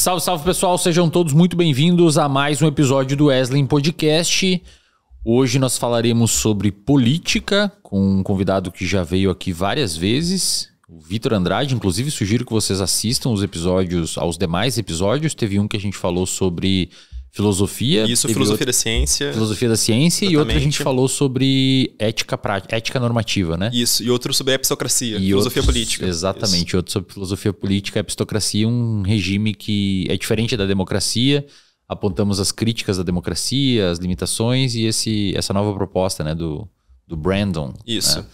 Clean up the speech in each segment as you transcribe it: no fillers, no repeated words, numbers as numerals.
Salve, salve pessoal, sejam todos muito bem-vindos a mais um episódio do Wesley Podcast. Hoje nós falaremos sobre política com um convidado que já veio aqui várias vezes, o Vitor Andrade. Inclusive sugiro que vocês assistam os episódios, aos demais episódios. Teve um que a gente falou sobre filosofia. Isso, filosofia da ciência. Filosofia da ciência. Exatamente. E outro a gente falou sobre ética normativa, né? Isso, e outro sobre epistocracia, filosofia política. Exatamente, outro sobre filosofia política, epistocracia, um regime que é diferente da democracia. Apontamos as críticas da democracia, as limitações e essa nova proposta, né, do Brandon. Isso. Né?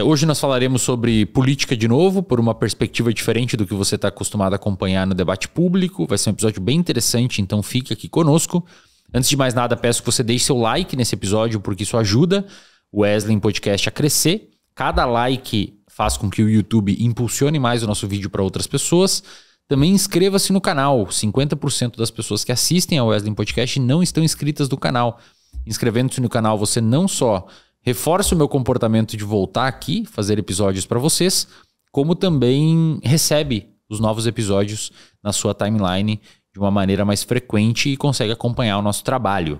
Hoje nós falaremos sobre política de novo, por uma perspectiva diferente do que você está acostumado a acompanhar no debate público. Vai ser um episódio bem interessante, então fique aqui conosco. Antes de mais nada, peço que você deixe seu like nesse episódio, porque isso ajuda o Wesley Podcast a crescer. Cada like faz com que o YouTube impulsione mais o nosso vídeo para outras pessoas. Também inscreva-se no canal. 50% das pessoas que assistem ao Wesley Podcast não estão inscritas no canal. Inscrevendo-se no canal, você não só reforça o meu comportamento de voltar aqui, fazer episódios para vocês, como também recebe os novos episódios na sua timeline de uma maneira mais frequente e consegue acompanhar o nosso trabalho.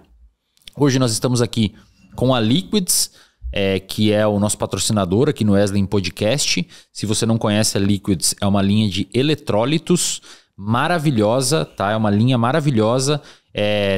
Hoje nós estamos aqui com a Liquids, que é o nosso patrocinador aqui no Wesley Podcast. Se você não conhece, a Liquids é uma linha de eletrólitos maravilhosa, tá? É uma linha maravilhosa.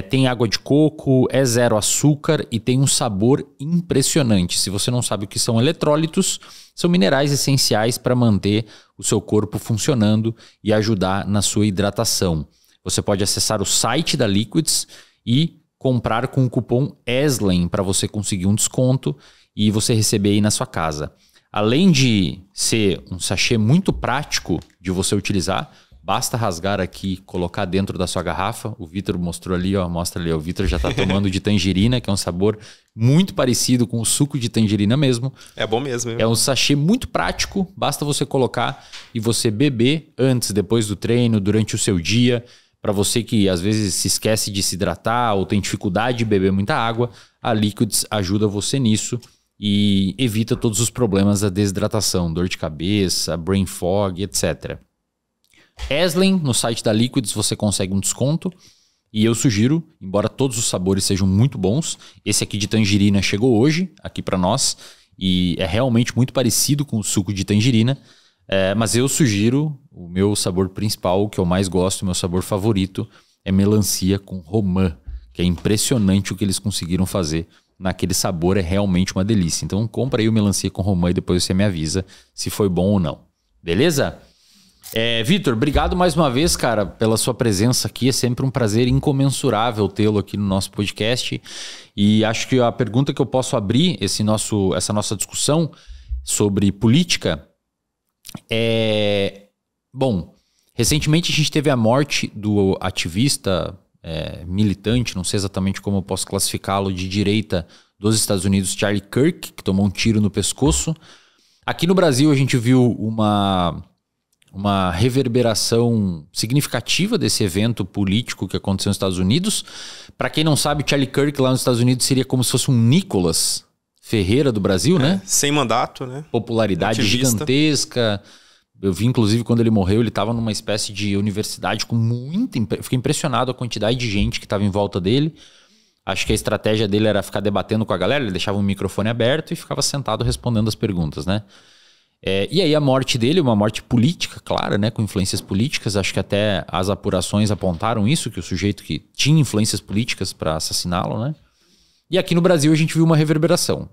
Tem água de coco, é zero açúcar e tem um sabor impressionante. Se você não sabe o que são eletrólitos, são minerais essenciais para manter o seu corpo funcionando e ajudar na sua hidratação. Você pode acessar o site da Liquids e comprar com o cupom ESLEM para você conseguir um desconto e você receber aí na sua casa. Além de ser um sachê muito prático de você utilizar, basta rasgar aqui, colocar dentro da sua garrafa. O Vitor mostrou ali, ó, mostra ali, ó, o Vitor já está tomando de tangerina, que é um sabor muito parecido com o suco de tangerina mesmo. É bom mesmo. Hein? É um sachê muito prático, basta você colocar e você beber antes, depois do treino, durante o seu dia. Para você que às vezes se esquece de se hidratar ou tem dificuldade de beber muita água, a Liquids ajuda você nisso e evita todos os problemas da desidratação, dor de cabeça, brain fog, etc. Eslen, no site da Liquids você consegue um desconto e eu sugiro, embora todos os sabores sejam muito bons, esse aqui de tangerina chegou hoje aqui para nós e é realmente muito parecido com o suco de tangerina, mas eu sugiro o meu sabor principal, o que eu mais gosto, o meu sabor favorito é melancia com romã, que é impressionante o que eles conseguiram fazer naquele sabor, é realmente uma delícia. Então compra aí o melancia com romã e depois você me avisa se foi bom ou não, beleza? Vitor, obrigado mais uma vez, cara, pela sua presença aqui. É sempre um prazer incomensurável tê-lo aqui no nosso podcast. E acho que a pergunta que eu posso abrir essa nossa discussão sobre política Bom, recentemente a gente teve a morte do ativista, militante, não sei exatamente como eu posso classificá-lo, de direita dos Estados Unidos, Charlie Kirk, que tomou um tiro no pescoço. Aqui no Brasil a gente viu uma reverberação significativa desse evento político que aconteceu nos Estados Unidos. Para quem não sabe, Charlie Kirk lá nos Estados Unidos seria como se fosse um Nicolas Ferreira do Brasil, né? Sem mandato, né? Popularidade gigantesca. Eu vi, inclusive, quando ele morreu, ele estava numa espécie de universidade com muita... Fiquei impressionado com a quantidade de gente que estava em volta dele. Acho que a estratégia dele era ficar debatendo com a galera. Ele deixava o microfone aberto e ficava sentado respondendo as perguntas, né? E aí a morte dele, uma morte política, claro, né, com influências políticas. Acho que até as apurações apontaram isso, que o sujeito que tinha influências políticas para assassiná-lo, né? E aqui no Brasil a gente viu uma reverberação.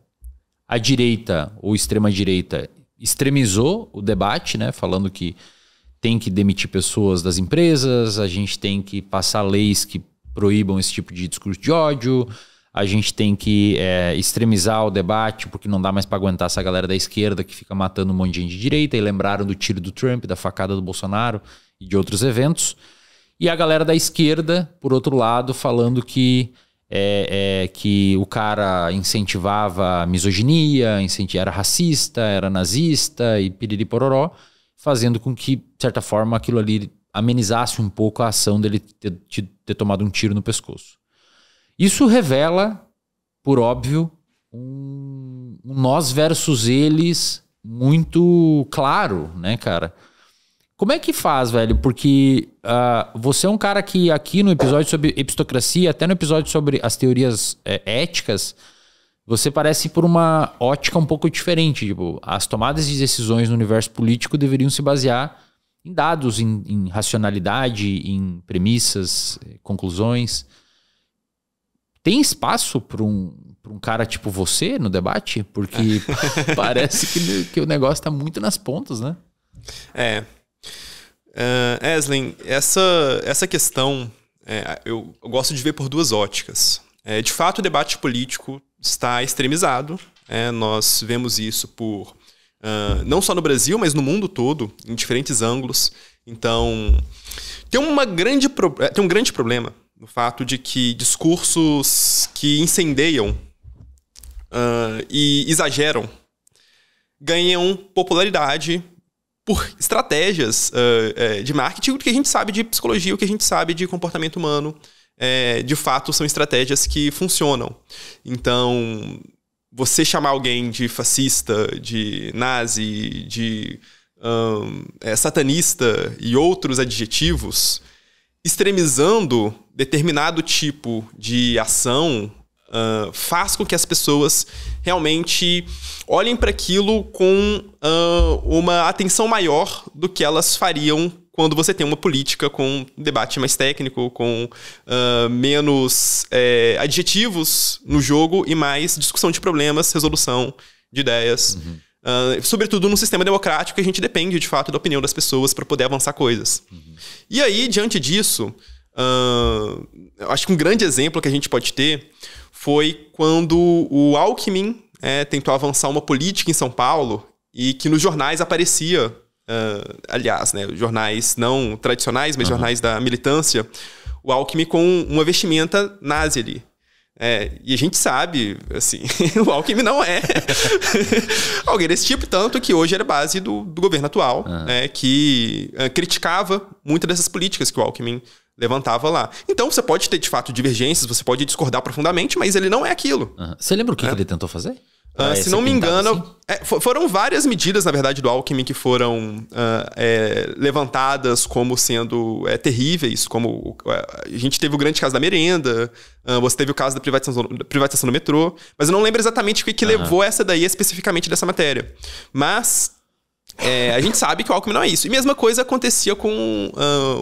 A direita, ou extrema-direita, extremizou o debate, né, falando que tem que demitir pessoas das empresas, a gente tem que passar leis que proíbam esse tipo de discurso de ódio, a gente tem que extremizar o debate porque não dá mais para aguentar essa galera da esquerda que fica matando um monte de gente de direita, e lembraram do tiro do Trump, da facada do Bolsonaro e de outros eventos. E a galera da esquerda, por outro lado, falando que o cara incentivava a misoginia, era racista, era nazista e piriri pororó, fazendo com que, de certa forma, aquilo ali amenizasse um pouco a ação dele ter tomado um tiro no pescoço. Isso revela, por óbvio, um nós versus eles muito claro, né, cara? Como é que faz, velho? Porque você é um cara que aqui no episódio sobre epistocracia, até no episódio sobre as teorias éticas, você parece por uma ótica um pouco diferente. Tipo, as tomadas de decisões no universo político deveriam se basear em dados, em racionalidade, em premissas, conclusões. Tem espaço para um cara tipo você no debate? Porque parece que o negócio está muito nas pontas, né? Eslen, essa questão eu gosto de ver por duas óticas. De fato, o debate político está extremizado. Nós vemos isso não só no Brasil, mas no mundo todo, em diferentes ângulos. Então, tem um grande problema no fato de que discursos que incendeiam e exageram ganham popularidade por estratégias de marketing, o que a gente sabe de psicologia, o que a gente sabe de comportamento humano. De fato, são estratégias que funcionam. Então, você chamar alguém de fascista, de nazi, de satanista e outros adjetivos, extremizando determinado tipo de ação, faz com que as pessoas realmente olhem para aquilo com uma atenção maior do que elas fariam quando você tem uma política com debate mais técnico, com menos adjetivos no jogo e mais discussão de problemas, resolução de ideias. Sobretudo num sistema democrático que a gente depende, de fato, da opinião das pessoas para poder avançar coisas. E aí, diante disso, eu acho que um grande exemplo que a gente pode ter foi quando o Alckmin tentou avançar uma política em São Paulo e que nos jornais aparecia... aliás, né, jornais não tradicionais, mas jornais da militância, o Alckmin com uma vestimenta nazi ali. E a gente sabe, assim, o Alckmin não é alguém desse tipo, tanto que hoje era base do governo atual, que criticava muitas dessas políticas que o Alckmin levantava lá. Então você pode ter, de fato, divergências, você pode discordar profundamente, mas ele não é aquilo. Você lembra o que ele tentou fazer? Se não me engano, assim? Foram várias medidas, na verdade, do Alckmin que foram levantadas como sendo terríveis, como a gente teve o grande caso da merenda, você teve o caso da privatização do metrô, mas eu não lembro exatamente o que levou essa daí especificamente dessa matéria. Mas a gente sabe que o Alckmin não é isso. E mesma coisa acontecia com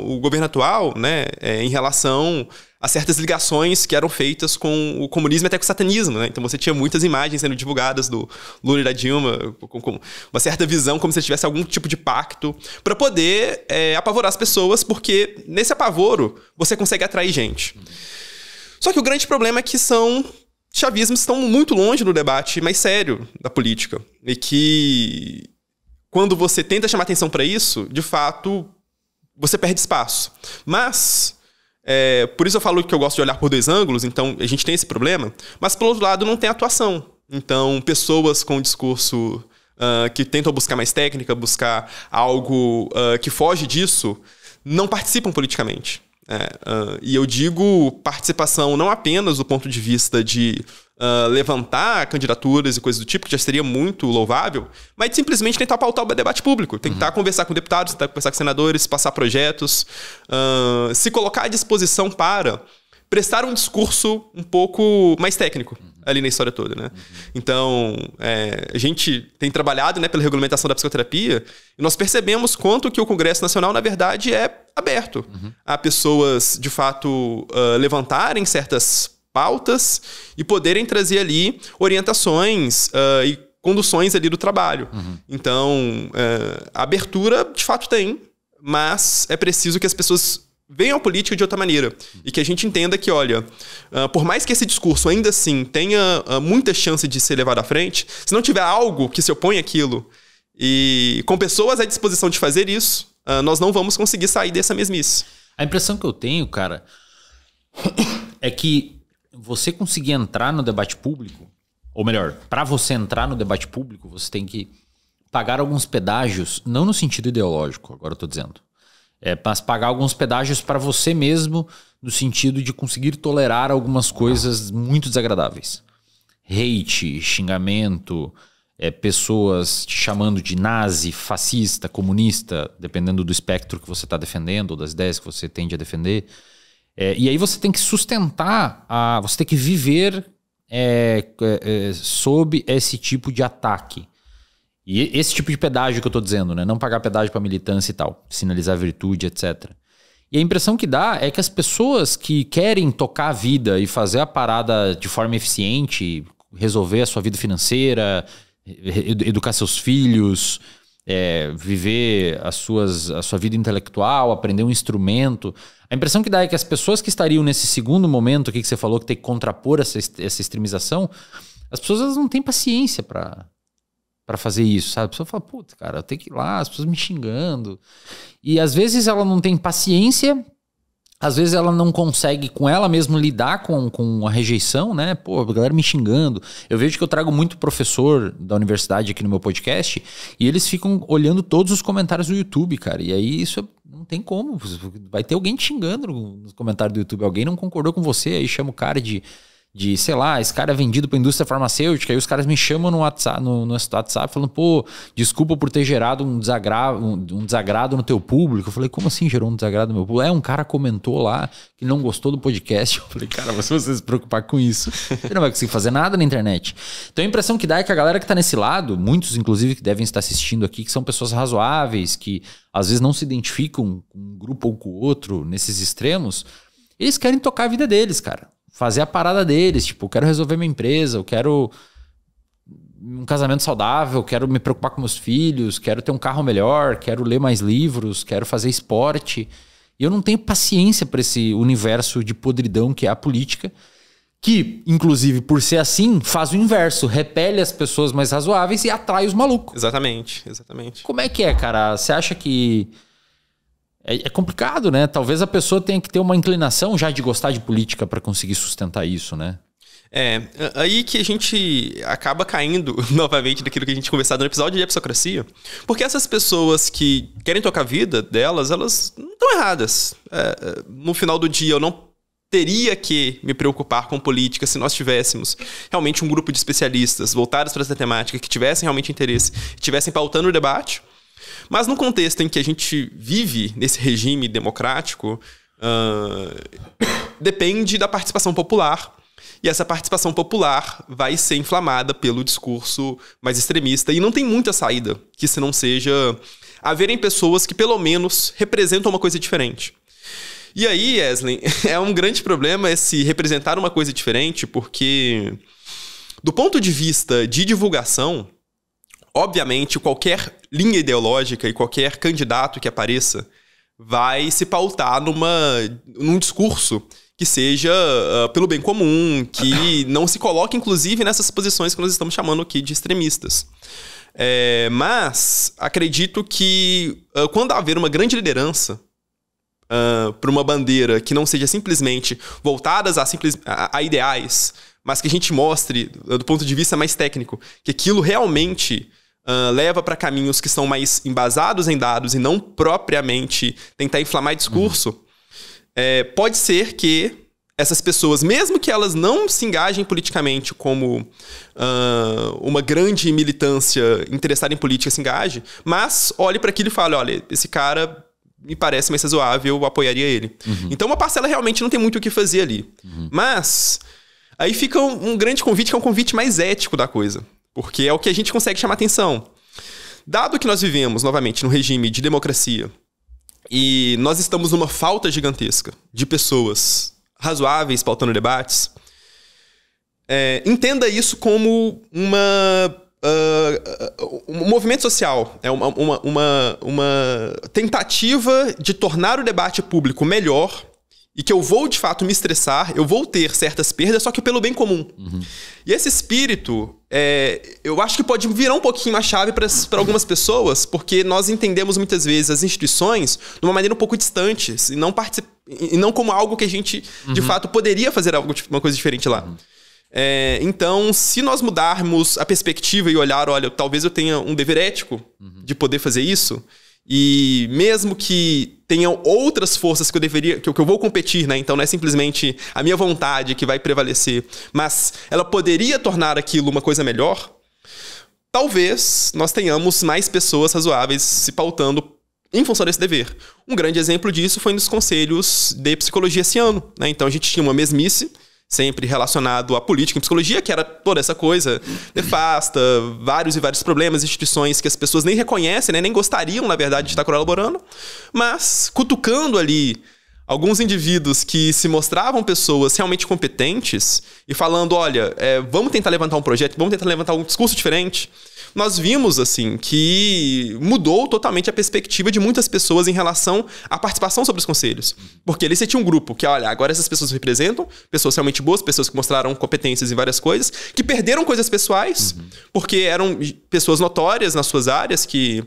o governo atual, né, em relação a certas ligações que eram feitas com o comunismo e até com o satanismo, né? Então você tinha muitas imagens sendo divulgadas do Lula e da Dilma com uma certa visão, como se tivesse algum tipo de pacto, para poder apavorar as pessoas, porque nesse apavoro você consegue atrair gente. Só que o grande problema é que chavismos estão muito longe do debate mais sério da política. E que quando você tenta chamar atenção para isso, de fato, você perde espaço. Mas... por isso eu falo que eu gosto de olhar por dois ângulos, então a gente tem esse problema, mas pelo outro lado não tem atuação. Então pessoas com discurso que tentam buscar mais técnica, buscar algo que foge disso, não participam politicamente. E eu digo participação não apenas do ponto de vista de levantar candidaturas e coisas do tipo, que já seria muito louvável, mas de simplesmente tentar pautar o debate público, tentar conversar com deputados, tentar conversar com senadores, passar projetos, se colocar à disposição para prestar um discurso um pouco mais técnico ali na história toda, né? Então, a gente tem trabalhado, né, pela regulamentação da psicoterapia e nós percebemos quanto que o Congresso Nacional, na verdade, é aberto a pessoas, de fato, levantarem certas pautas e poderem trazer ali orientações e conduções ali do trabalho. Então, a abertura, de fato, tem, mas é preciso que as pessoas venham à política de outra maneira. E que a gente entenda que, olha, por mais que esse discurso ainda assim tenha muita chance de ser levado à frente, se não tiver algo que se opõe àquilo e com pessoas à disposição de fazer isso, nós não vamos conseguir sair dessa mesmice. A impressão que eu tenho, cara, é que você conseguir entrar no debate público, ou melhor, para você entrar no debate público, você tem que pagar alguns pedágios, não no sentido ideológico, agora eu tô dizendo. Mas pagar alguns pedágios para você mesmo, no sentido de conseguir tolerar algumas coisas muito desagradáveis. Hate, xingamento, pessoas te chamando de nazi, fascista, comunista, dependendo do espectro que você está defendendo ou das ideias que você tende a defender. E aí você tem que sustentar, você tem que viver sob esse tipo de ataque. E esse tipo de pedágio que eu estou dizendo, né? Não pagar pedágio para militância e tal, sinalizar virtude, etc. E a impressão que dá é que as pessoas que querem tocar a vida e fazer a parada de forma eficiente, resolver a sua vida financeira, educar seus filhos, viver a sua vida intelectual, aprender um instrumento. A impressão que dá é que as pessoas que estariam nesse segundo momento aqui que você falou, que tem que contrapor essa extremização, as pessoas elas não têm paciência para fazer isso, sabe? A pessoa fala, puta, cara, eu tenho que ir lá, as pessoas me xingando. E às vezes ela não tem paciência, às vezes ela não consegue com ela mesma lidar com a rejeição, né? Pô, a galera me xingando. Eu vejo que eu trago muito professor da universidade aqui no meu podcast e eles ficam olhando todos os comentários do YouTube, cara. E aí isso não tem como. Vai ter alguém te xingando nos comentários do YouTube. Alguém não concordou com você, aí chama o cara de sei lá, esse cara é vendido para a indústria farmacêutica, aí os caras me chamam no WhatsApp, no WhatsApp falando, pô, desculpa por ter gerado um desagrado no teu público. Eu falei, como assim gerou um desagrado no meu público? Um cara comentou lá que não gostou do podcast. Eu falei, cara, se você se preocupar com isso, você não vai conseguir fazer nada na internet. Então a impressão que dá é que a galera que tá nesse lado, muitos inclusive que devem estar assistindo aqui, que são pessoas razoáveis, que às vezes não se identificam com um grupo ou com o outro nesses extremos, eles querem tocar a vida deles, cara. Fazer a parada deles, tipo, eu quero resolver minha empresa, eu quero um casamento saudável, quero me preocupar com meus filhos, quero ter um carro melhor, quero ler mais livros, quero fazer esporte. E eu não tenho paciência para esse universo de podridão que é a política, que, inclusive, por ser assim, faz o inverso, repele as pessoas mais razoáveis e atrai os malucos. Exatamente. Como é que é, cara? Você acha que... É complicado, né? Talvez a pessoa tenha que ter uma inclinação já de gostar de política para conseguir sustentar isso, né? Aí que a gente acaba caindo novamente daquilo que a gente conversou no episódio de Epsocracia. Porque essas pessoas que querem tocar a vida delas, elas não estão erradas. No final do dia, eu não teria que me preocupar com política se nós tivéssemos realmente um grupo de especialistas voltados para essa temática, que tivessem realmente interesse, que estivessem pautando o debate. Mas no contexto em que a gente vive nesse regime democrático, depende da participação popular. E essa participação popular vai ser inflamada pelo discurso mais extremista. E não tem muita saída que se não seja haverem pessoas que pelo menos representam uma coisa diferente. E aí, Eslen, é um grande problema esse representar uma coisa diferente, porque do ponto de vista de divulgação, obviamente, qualquer linha ideológica e qualquer candidato que apareça vai se pautar num discurso que seja pelo bem comum, que não se coloque, inclusive, nessas posições que nós estamos chamando aqui de extremistas. Mas acredito que quando haver uma grande liderança para uma bandeira que não seja simplesmente voltadas a ideais, mas que a gente mostre, do ponto de vista mais técnico, que aquilo realmente leva para caminhos que são mais embasados em dados e não propriamente tentar inflamar discurso, pode ser que essas pessoas, mesmo que elas não se engajem politicamente como uma grande militância interessada em política se engaje, mas olhe para aquilo e fale, olha, esse cara me parece mais razoável, eu apoiaria ele. Então uma parcela realmente não tem muito o que fazer ali. Mas aí fica um grande convite, que é um convite mais ético da coisa. Porque é o que a gente consegue chamar atenção. Dado que nós vivemos, novamente, num regime de democracia e nós estamos numa falta gigantesca de pessoas razoáveis pautando debates, entenda isso como um movimento social. É uma tentativa de tornar o debate público melhor e que eu vou, de fato, me estressar, eu vou ter certas perdas, só que pelo bem comum. E esse espírito, eu acho que pode virar um pouquinho a chave para algumas pessoas, porque nós entendemos muitas vezes as instituições de uma maneira um pouco distante, e não como algo que a gente, de fato, poderia fazer uma coisa diferente lá. Então, se nós mudarmos a perspectiva e olhar, olha, talvez eu tenha um dever ético de poder fazer isso, e mesmo que tenham outras forças que eu vou competir, né? Então não é simplesmente a minha vontade que vai prevalecer, mas ela poderia tornar aquilo uma coisa melhor. talvez nós tenhamos mais pessoas razoáveis se pautando em função desse dever. Um grande exemplo disso foi nos conselhos de psicologia esse ano, né? Então a gente tinha uma mesmice, sempre relacionado à política em psicologia, que era toda essa coisa nefasta, vários e vários problemas, instituições que as pessoas nem reconhecem, né? Nem gostariam, na verdade, de estar colaborando, mas cutucando ali alguns indivíduos que se mostravam pessoas realmente competentes e falando, olha, vamos tentar levantar um projeto, vamos tentar levantar um discurso diferente. Nós vimos, assim, que mudou totalmente a perspectiva de muitas pessoas em relação à participação sobre os conselhos. Porque ali você tinha um grupo que, olha, agora essas pessoas representam pessoas realmente boas, pessoas que mostraram competências em várias coisas, que perderam coisas pessoais, porque eram pessoas notórias nas suas áreas, que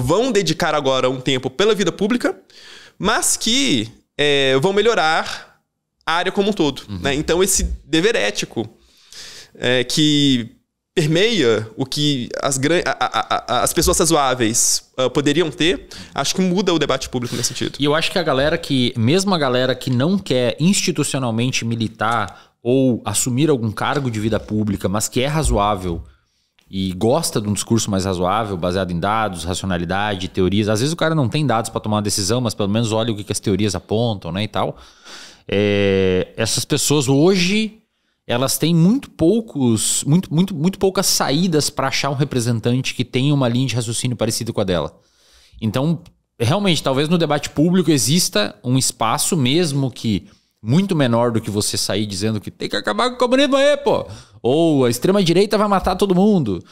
vão dedicar agora um tempo pela vida pública, mas que vão melhorar a área como um todo. Né? Então, esse dever ético que permeia o que as pessoas razoáveis poderiam ter, acho que muda o debate público nesse sentido. E eu acho que mesmo a galera que não quer institucionalmente militar ou assumir algum cargo de vida pública, mas que é razoável e gosta de um discurso mais razoável, baseado em dados, racionalidade, teorias. Às vezes o cara não tem dados para tomar uma decisão, mas pelo menos olha o que as teorias apontam, né, e tal. Essas pessoas hoje, elas têm muito poucas saídas para achar um representante que tenha uma linha de raciocínio parecida com a dela. Então, realmente, talvez no debate público exista um espaço, mesmo que muito menor do que você sair dizendo que tem que acabar com o comunismo aí, pô. Ou a extrema-direita vai matar todo mundo.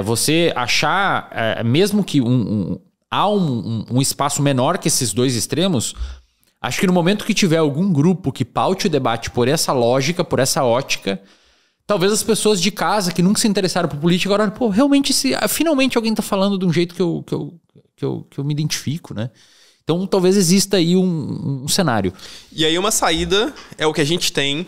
Você achar, mesmo que há um espaço menor que esses dois extremos, acho que no momento que tiver algum grupo que paute o debate por essa lógica, por essa ótica, talvez as pessoas de casa que nunca se interessaram por política agora, pô, realmente, finalmente alguém tá falando de um jeito que eu me identifico, né? Então talvez exista aí um cenário. E aí uma saída é o que a gente tem,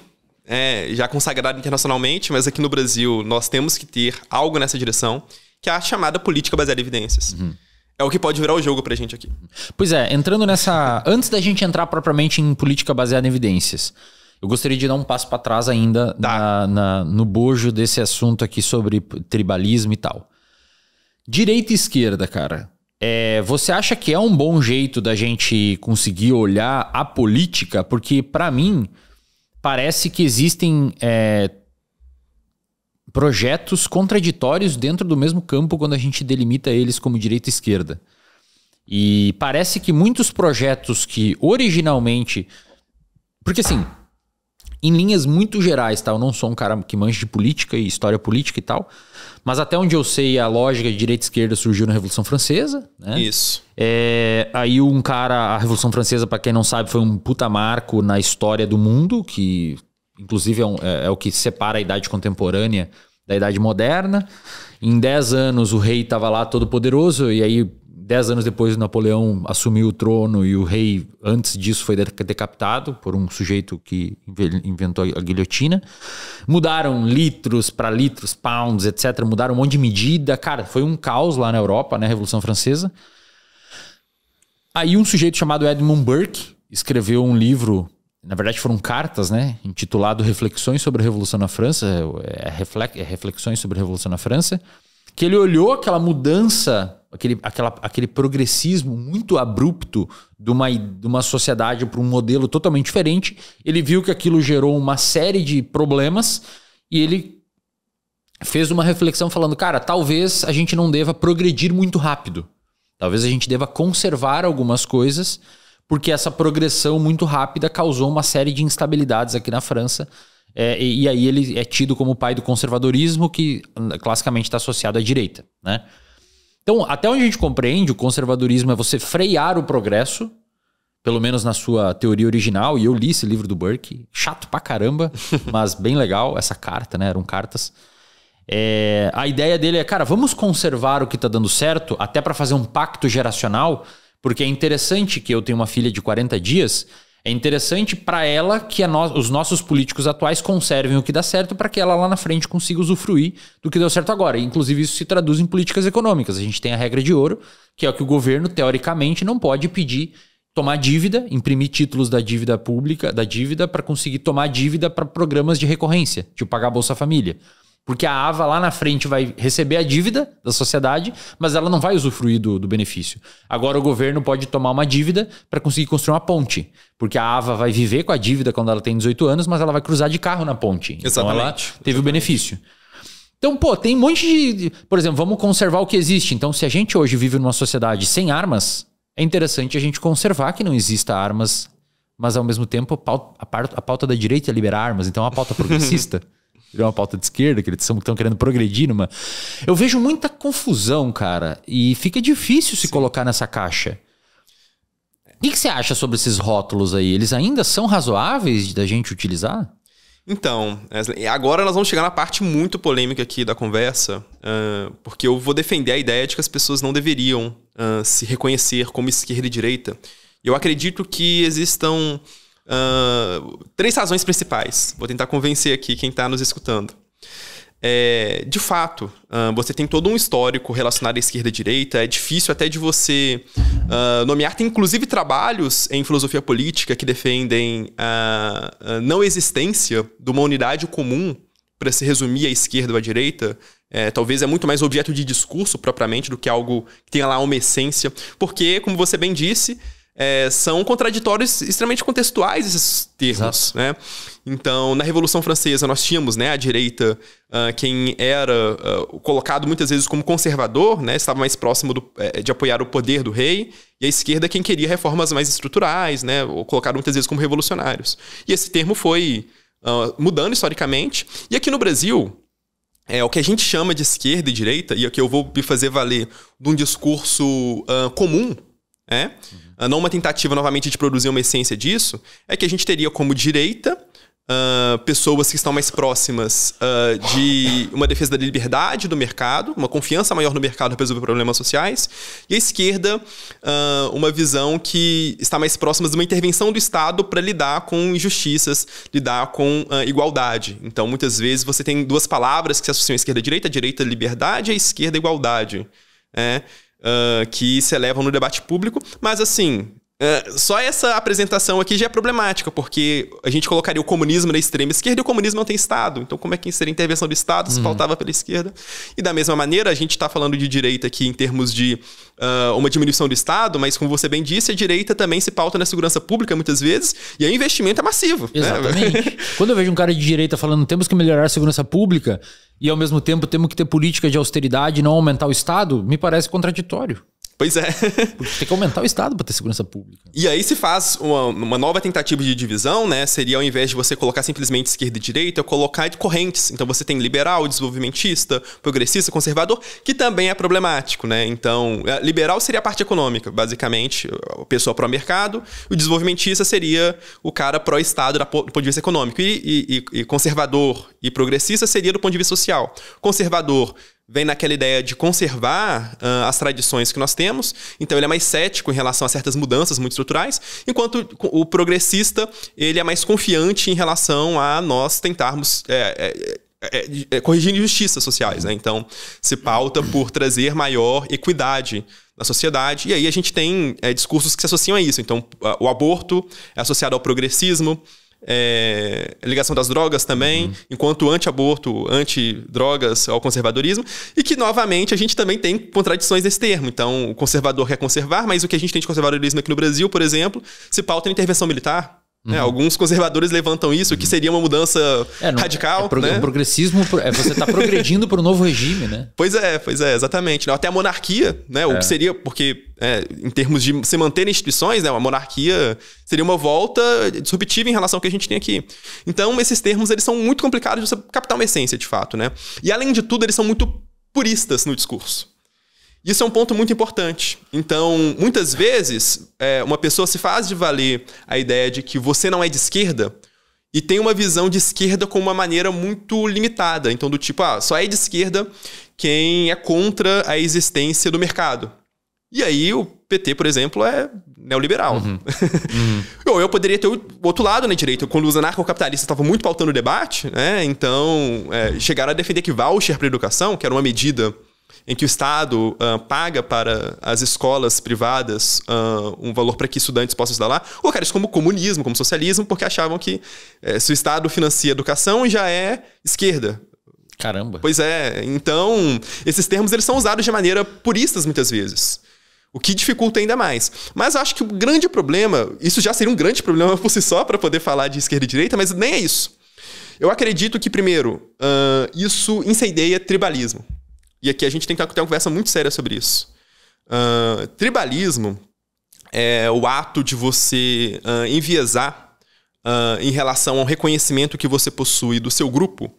já consagrado internacionalmente, mas aqui no Brasil nós temos que ter algo nessa direção, que é a chamada política baseada em evidências. É o que pode virar o jogo pra gente aqui. Pois entrando nessa... Antes da gente entrar propriamente em política baseada em evidências, eu gostaria de dar um passo para trás ainda no bojo desse assunto aqui sobre tribalismo e tal. Direita e esquerda, cara. Você acha que é um bom jeito da gente conseguir olhar a política? Porque, para mim, parece que existem projetos contraditórios dentro do mesmo campo quando a gente delimita eles como direita e esquerda. E parece que muitos projetos que originalmente... Porque, assim, em linhas muito gerais, tá? Eu não sou um cara que manja de política e história política e tal, mas até onde eu sei, a lógica de direita e esquerda surgiu na Revolução Francesa, né? Isso. Aí a Revolução Francesa, para quem não sabe, foi um puta marco na história do mundo, que inclusive é o que separa a idade contemporânea da idade moderna. Em 10 anos o rei estava lá todo poderoso, e aí 10 anos depois o Napoleão assumiu o trono e o rei, antes disso, foi decapitado por um sujeito que inventou a guilhotina. Mudaram litros para litros, pounds, etc. Mudaram um monte de medida. Cara, foi um caos lá na Europa, né? Revolução Francesa. Aí um sujeito chamado Edmund Burke escreveu um livro, na verdade foram cartas, né? Intitulado Reflexões sobre a Revolução na França. Reflexões sobre a Revolução na França. Que ele olhou aquela mudança, aquele progressismo muito abrupto de uma sociedade para um modelo totalmente diferente. Ele viu que aquilo gerou uma série de problemas e ele fez uma reflexão falando, cara, talvez a gente não deva progredir muito rápido. Talvez a gente deva conservar algumas coisas, porque essa progressão muito rápida causou uma série de instabilidades aqui na França. E aí ele é tido como o pai do conservadorismo, que classicamente está associado à direita, né? Então, até onde a gente compreende, o conservadorismo é você frear o progresso, pelo menos na sua teoria original, e eu li esse livro do Burke, chato pra caramba, mas bem legal, essa carta, né? Eram cartas. A ideia dele é, cara, vamos conservar o que tá dando certo, até para fazer um pacto geracional, porque é interessante que eu tenho uma filha de 40 dias... É interessante para ela que os nossos políticos atuais conservem o que dá certo para que ela lá na frente consiga usufruir do que deu certo agora. Inclusive isso se traduz em políticas econômicas. A gente tem a regra de ouro, que é o que o governo, teoricamente, não pode pedir tomar dívida, imprimir títulos da dívida pública, da dívida, para conseguir tomar dívida para programas de recorrência, tipo pagar Bolsa Família. Porque a AVA lá na frente vai receber a dívida da sociedade, mas ela não vai usufruir do benefício. Agora o governo pode tomar uma dívida para conseguir construir uma ponte. Porque a AVA vai viver com a dívida quando ela tem 18 anos, mas ela vai cruzar de carro na ponte. Exatamente. Então ela teve o benefício. Então, pô, tem um monte de... Por exemplo, vamos conservar o que existe. Então, se a gente hoje vive numa sociedade sem armas, é interessante a gente conservar que não exista armas, mas ao mesmo tempo a pauta da direita é liberar armas. Então, é uma pauta progressista. É uma pauta de esquerda, que eles estão querendo progredir numa... Eu vejo muita confusão, cara, e fica difícil se colocar nessa caixa. O que você acha sobre esses rótulos aí? Eles ainda são razoáveis da gente utilizar? Então, agora nós vamos chegar na parte muito polêmica aqui da conversa, porque eu vou defender a ideia de que as pessoas não deveriam se reconhecer como esquerda e direita. Eu acredito que existam 3 razões principais. Vou tentar convencer aqui quem está nos escutando. De fato, você tem todo um histórico relacionado à esquerda e direita. É difícil até de você nomear. Tem inclusive trabalhos em filosofia política que defendem a não existência de uma unidade comum para se resumir à esquerda ou à direita. Talvez é muito mais objeto de discurso propriamente do que algo que tenha lá uma essência. Porque, como você bem disse... são contraditórios extremamente contextuais esses termos, né? Então, na Revolução Francesa, nós tínhamos, né, a direita, quem era colocado muitas vezes como conservador, né, estava mais próximo de apoiar o poder do rei, e a esquerda quem queria reformas mais estruturais, né, ou colocado muitas vezes como revolucionários. E esse termo foi mudando historicamente. E aqui no Brasil... o que a gente chama de esquerda e direita, e aqui eu vou me fazer valer de um discurso comum, não uma tentativa novamente de produzir uma essência disso, é que a gente teria como direita pessoas que estão mais próximas de uma defesa da liberdade do mercado, uma confiança maior no mercado para resolver problemas sociais, e a esquerda uma visão que está mais próxima de uma intervenção do Estado para lidar com injustiças, lidar com igualdade. Então, muitas vezes, você tem 2 palavras que se associam à esquerda e à direita liberdade e a esquerda igualdade, que se elevam no debate público, mas assim, só essa apresentação aqui já é problemática, porque a gente colocaria o comunismo na extrema esquerda e o comunismo não tem Estado, então como é que seria a intervenção do Estado se pautava pela esquerda? E da mesma maneira, a gente está falando de direita aqui em termos de uma diminuição do Estado, mas como você bem disse, a direita também se pauta na segurança pública muitas vezes, e aí o investimento é massivo. Exatamente. Né? Quando eu vejo um cara de direita falando temos que melhorar a segurança pública e ao mesmo tempo temos que ter política de austeridade e não aumentar o Estado, me parece contraditório. Pois é. Porque tem que aumentar o Estado para ter segurança pública. E aí se faz uma nova tentativa de divisão, né? Seria ao invés de você colocar simplesmente esquerda e direita, colocar de correntes. Então você tem liberal, desenvolvimentista, progressista, conservador, que também é problemático, né? Então, liberal seria a parte econômica, basicamente, a pessoa pró-mercado. O desenvolvimentista seria o cara pró-Estado do ponto de vista econômico. E conservador e progressista seria do ponto de vista social. Conservador vem naquela ideia de conservar as tradições que nós temos, então ele é mais cético em relação a certas mudanças muito estruturais, enquanto o progressista ele é mais confiante em relação a nós tentarmos corrigir injustiças sociais, né? Então se pauta por trazer maior equidade na sociedade, e aí a gente tem discursos que se associam a isso. Então o aborto é associado ao progressismo, ligação das drogas também, enquanto anti-aborto, anti-drogas ao conservadorismo, e que, novamente, a gente também tem contradições nesse termo. Então, o conservador quer conservar, mas o que a gente tem de conservadorismo aqui no Brasil, por exemplo, se pauta em intervenção militar. Alguns conservadores levantam isso, que seria uma mudança radical. O progressismo você está progredindo para o novo regime, né? Pois é, exatamente. Até a monarquia, né? O que seria, porque em termos de se manter em instituições, né? A monarquia seria uma volta disruptiva em relação ao que a gente tem aqui. Então, esses termos eles são muito complicados de você captar uma essência, de fato, né? E, além de tudo, eles são muito puristas no discurso. Isso é um ponto muito importante. Então, muitas vezes, uma pessoa se faz de valer a ideia de que você não é de esquerda e tem uma visão de esquerda com uma maneira muito limitada. Então, do tipo, só é de esquerda quem é contra a existência do mercado. E aí, o PT, por exemplo, é neoliberal. Ou eu poderia ter o outro lado na direita. Quando os anarcocapitalistas estavam muito pautando o debate, né? Então, chegaram a defender que voucher para a educação, que era uma medida em que o Estado paga para as escolas privadas um valor para que estudantes possam estudar lá, colocaram isso como comunismo, como socialismo, porque achavam que se o Estado financia a educação, já é esquerda. Caramba. Pois é. Então, esses termos eles são usados de maneira puristas muitas vezes. O que dificulta ainda mais. Mas acho que o grande problema... Isso já seria um grande problema por si só para poder falar de esquerda e direita, mas nem é isso. Eu acredito que, primeiro, isso incendeia tribalismo. E aqui a gente tem que ter uma conversa muito séria sobre isso. Tribalismo é o ato de você enviesar em relação ao reconhecimento que você possui do seu grupo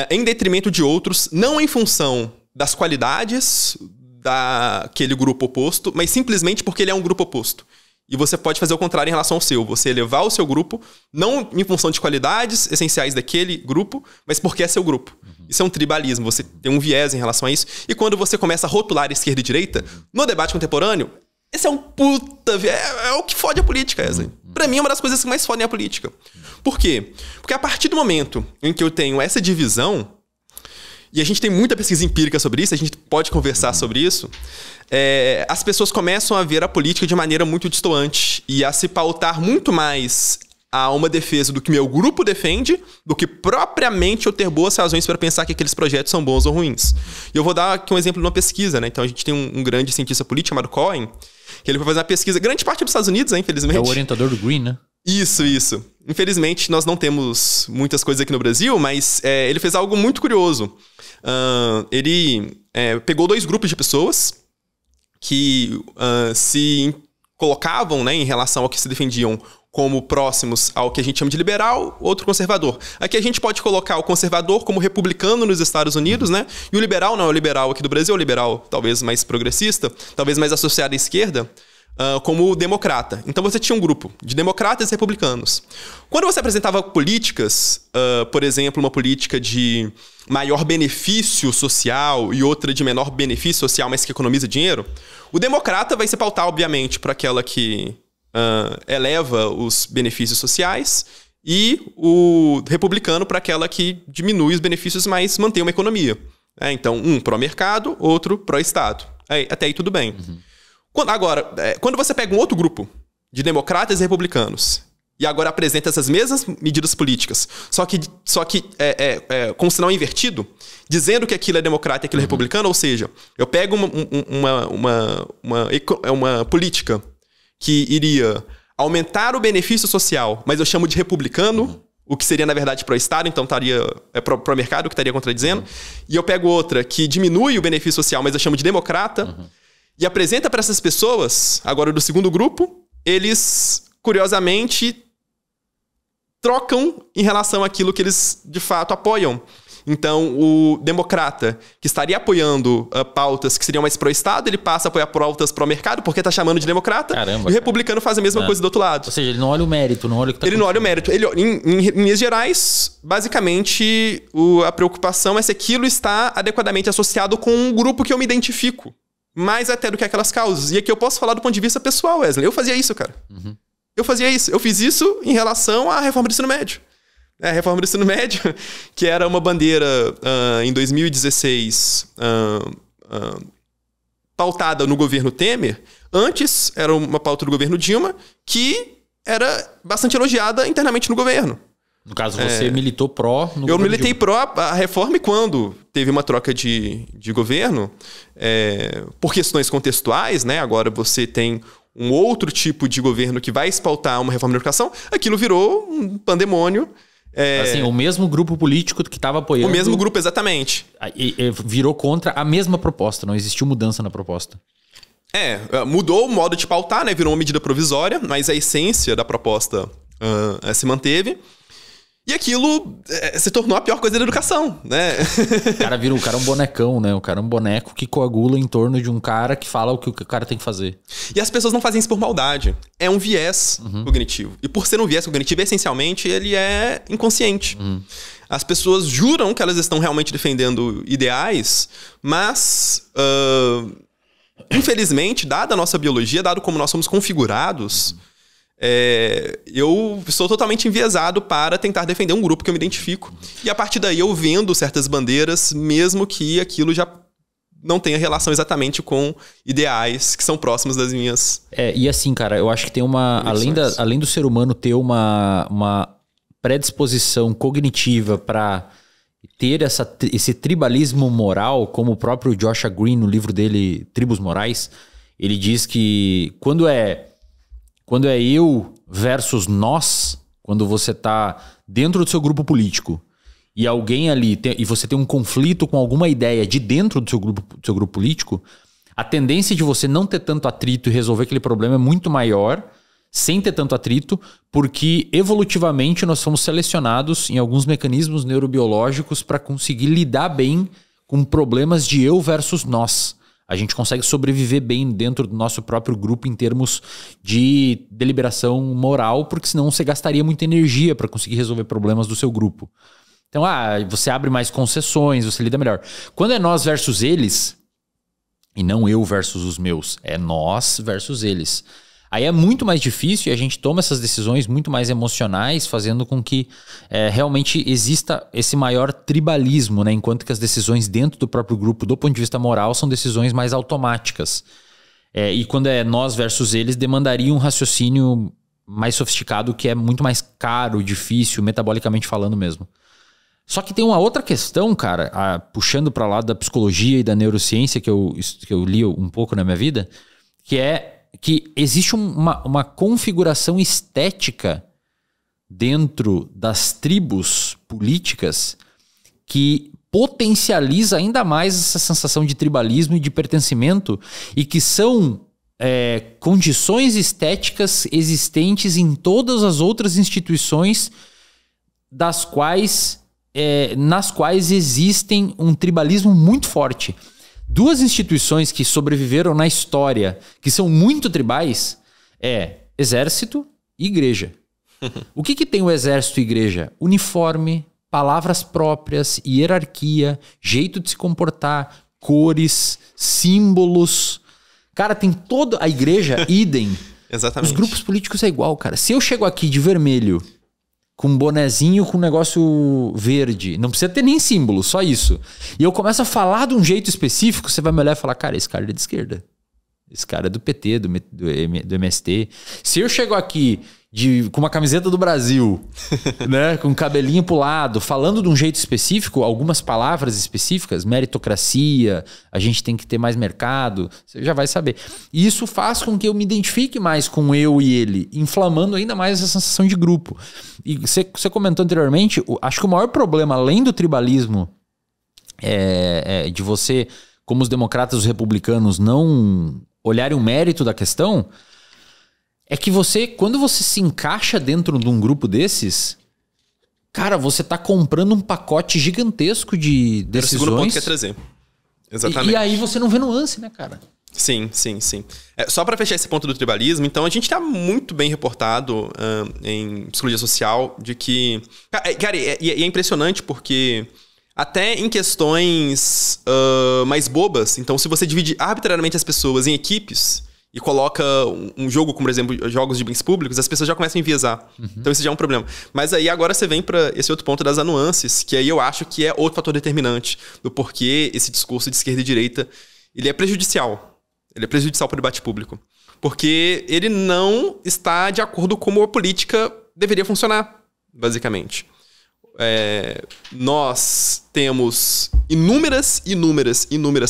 em detrimento de outros, não em função das qualidades daquele grupo oposto, mas simplesmente porque ele é um grupo oposto. E você pode fazer o contrário em relação ao seu. Você elevar o seu grupo, não em função de qualidades essenciais daquele grupo, mas porque é seu grupo. Isso é um tribalismo. Você tem um viés em relação a isso. E quando você começa a rotular esquerda e direita, no debate contemporâneo, esse é um puta... É o que fode a política, Wesley. Pra mim, é uma das coisas que mais fodem a política. Por quê? Porque a partir do momento em que eu tenho essa divisão, e a gente tem muita pesquisa empírica sobre isso, a gente pode conversar sobre isso, as pessoas começam a ver a política de maneira muito distoante e a se pautar muito mais a uma defesa do que meu grupo defende do que propriamente eu ter boas razões para pensar que aqueles projetos são bons ou ruins. E eu vou dar aqui um exemplo de uma pesquisa, né? Então a gente tem um grande cientista político chamado Cohen, que ele foi fazer uma pesquisa, grande parte dos Estados Unidos, né, infelizmente. É o orientador do Green, né? Isso. Infelizmente, nós não temos muitas coisas aqui no Brasil, mas ele fez algo muito curioso. Ele pegou 2 grupos de pessoas que se colocavam, né, em relação ao que se defendiam como próximos ao que a gente chama de liberal, outro conservador. Aqui a gente pode colocar o conservador como republicano nos Estados Unidos, né? E o liberal não é o liberal aqui do Brasil, é o liberal talvez mais progressista, talvez mais associado à esquerda, como democrata. Então você tinha um grupo de democratas e republicanos. Quando você apresentava políticas, por exemplo, uma política de maior benefício social e outra de menor benefício social, mas que economiza dinheiro, o democrata vai se pautar, obviamente, para aquela que eleva os benefícios sociais e o republicano para aquela que diminui os benefícios, mas mantém uma economia. Então, um pró-mercado, outro pró-estado. Até aí tudo bem. Agora, quando você pega um outro grupo de democratas e republicanos e agora apresenta essas mesmas medidas políticas, só que com um sinal invertido, dizendo que aquilo é democrata e aquilo é republicano, ou seja, eu pego uma política que iria aumentar o benefício social, mas eu chamo de republicano, o que seria, na verdade, pró-estado, então estaria pró-mercado, que estaria contradizendo, e eu pego outra que diminui o benefício social, mas eu chamo de democrata, e apresenta para essas pessoas, agora do segundo grupo, eles, curiosamente, trocam em relação àquilo que eles, de fato, apoiam. Então, o democrata, que estaria apoiando pautas que seriam mais pró-estado, ele passa a apoiar pautas pró-mercado, porque está chamando de democrata. Caramba, e o republicano faz a mesma coisa do outro lado. Ou seja, ele não olha o mérito, não olha o que está acontecendo. Ele não olha o mérito. Em linhas gerais, basicamente, a preocupação é se aquilo está adequadamente associado com um grupo que eu me identifico. Mais até do que aquelas causas. E aqui eu posso falar do ponto de vista pessoal, Wesley. Eu fazia isso, cara. Eu fazia isso. Eu fiz isso em relação à reforma do ensino médio. A reforma do ensino médio, que era uma bandeira em 2016 pautada no governo Temer. Antes era uma pauta do governo Dilma, que era bastante elogiada internamente no governo. No caso, você militou pró... Eu militei pró a reforma, e quando teve uma troca de governo, por questões contextuais, né? Agora você tem um outro tipo de governo que vai espautar uma reforma da educação, aquilo virou um pandemônio. Assim, o mesmo grupo político que estava apoiando... O mesmo grupo, exatamente. Virou contra a mesma proposta, não existiu mudança na proposta. Mudou o modo de pautar, né? Virou uma medida provisória, mas a essência da proposta se manteve. E aquilo se tornou a pior coisa da educação, né? O cara é um bonecão, né? O cara é um boneco que coagula em torno de um cara que fala o que o cara tem que fazer. E as pessoas não fazem isso por maldade. É um viés cognitivo. E por ser um viés cognitivo, essencialmente, ele é inconsciente. As pessoas juram que elas estão realmente defendendo ideais, mas... infelizmente, dada a nossa biologia, dado como nós somos configurados... eu sou totalmente enviesado para tentar defender um grupo que eu me identifico. E a partir daí eu vendo certas bandeiras, mesmo que aquilo já não tenha relação exatamente com ideais que são próximos das minhas... E assim, cara, eu acho que tem uma... Além do ser humano ter uma predisposição cognitiva para ter esse tribalismo moral, como o próprio Joshua Green, no livro dele, Tribos Morais, ele diz que quando é eu versus nós, quando você está dentro do seu grupo político e alguém ali e você tem um conflito com alguma ideia de dentro do seu grupo político, a tendência de você não ter tanto atrito e resolver aquele problema é muito maior sem ter tanto atrito, porque evolutivamente nós fomos selecionados em alguns mecanismos neurobiológicos para conseguir lidar bem com problemas de eu versus nós. A gente consegue sobreviver bem dentro do nosso próprio grupo em termos de deliberação moral, porque senão você gastaria muita energia para conseguir resolver problemas do seu grupo. Então, você abre mais concessões, você lida melhor. Quando é nós versus eles, e não eu versus os meus, é nós versus eles. Aí é muito mais difícil e a gente toma essas decisões muito mais emocionais, fazendo com que realmente exista esse maior tribalismo, né? Enquanto que as decisões dentro do próprio grupo, do ponto de vista moral, são decisões mais automáticas. E quando é nós versus eles, demandaria um raciocínio mais sofisticado, que é muito mais caro, difícil, metabolicamente falando mesmo. Só que tem uma outra questão, cara, puxando para lá da psicologia e da neurociência, que eu li um pouco na minha vida, que existe uma configuração estética dentro das tribos políticas que potencializa ainda mais essa sensação de tribalismo e de pertencimento, e que são condições estéticas existentes em todas as outras instituições nas quais existem um tribalismo muito forte. Duas instituições que sobreviveram na história, que são muito tribais, exército e igreja. O que tem o exército e igreja? Uniforme, palavras próprias, hierarquia, jeito de se comportar, cores, símbolos. Cara, tem toda a igreja, idem. Exatamente. Os grupos políticos é igual, cara. Se eu chego aqui de vermelho, com um bonezinho com um negócio verde. Não precisa ter nem símbolo, só isso. E eu começo a falar de um jeito específico, você vai me olhar e falar, cara, esse cara é de esquerda. Esse cara é do PT, do MST. Se eu chego aqui com uma camiseta do Brasil, né, com um cabelinho pro lado, falando de um jeito específico, algumas palavras específicas, meritocracia, a gente tem que ter mais mercado, você já vai saber. E isso faz com que eu me identifique mais com eu e ele, inflamando ainda mais essa sensação de grupo. E você comentou anteriormente, acho que o maior problema, além do tribalismo, de você, como os democratas e os republicanos, não olharem o mérito da questão, é que quando você se encaixa dentro de um grupo desses, cara, você tá comprando um pacote gigantesco de decisões. Era o segundo ponto que ia trazer. Exatamente. E aí você não vê nuance, né, cara? Sim. Só para fechar esse ponto do tribalismo, então a gente está muito bem reportado em psicologia social de que... Cara, é impressionante porque até em questões mais bobas, então se você divide arbitrariamente as pessoas em equipes e coloca um jogo, como por exemplo, jogos de bens públicos, as pessoas já começam a enviesar. Uhum. Então isso já é um problema. Mas aí agora você vem para esse outro ponto das nuances, que aí eu acho que é outro fator determinante do porquê esse discurso de esquerda e direita, ele é prejudicial. Ele é prejudicial para o debate público. Porque ele não está de acordo com como a política deveria funcionar, basicamente. Nós temos inúmeras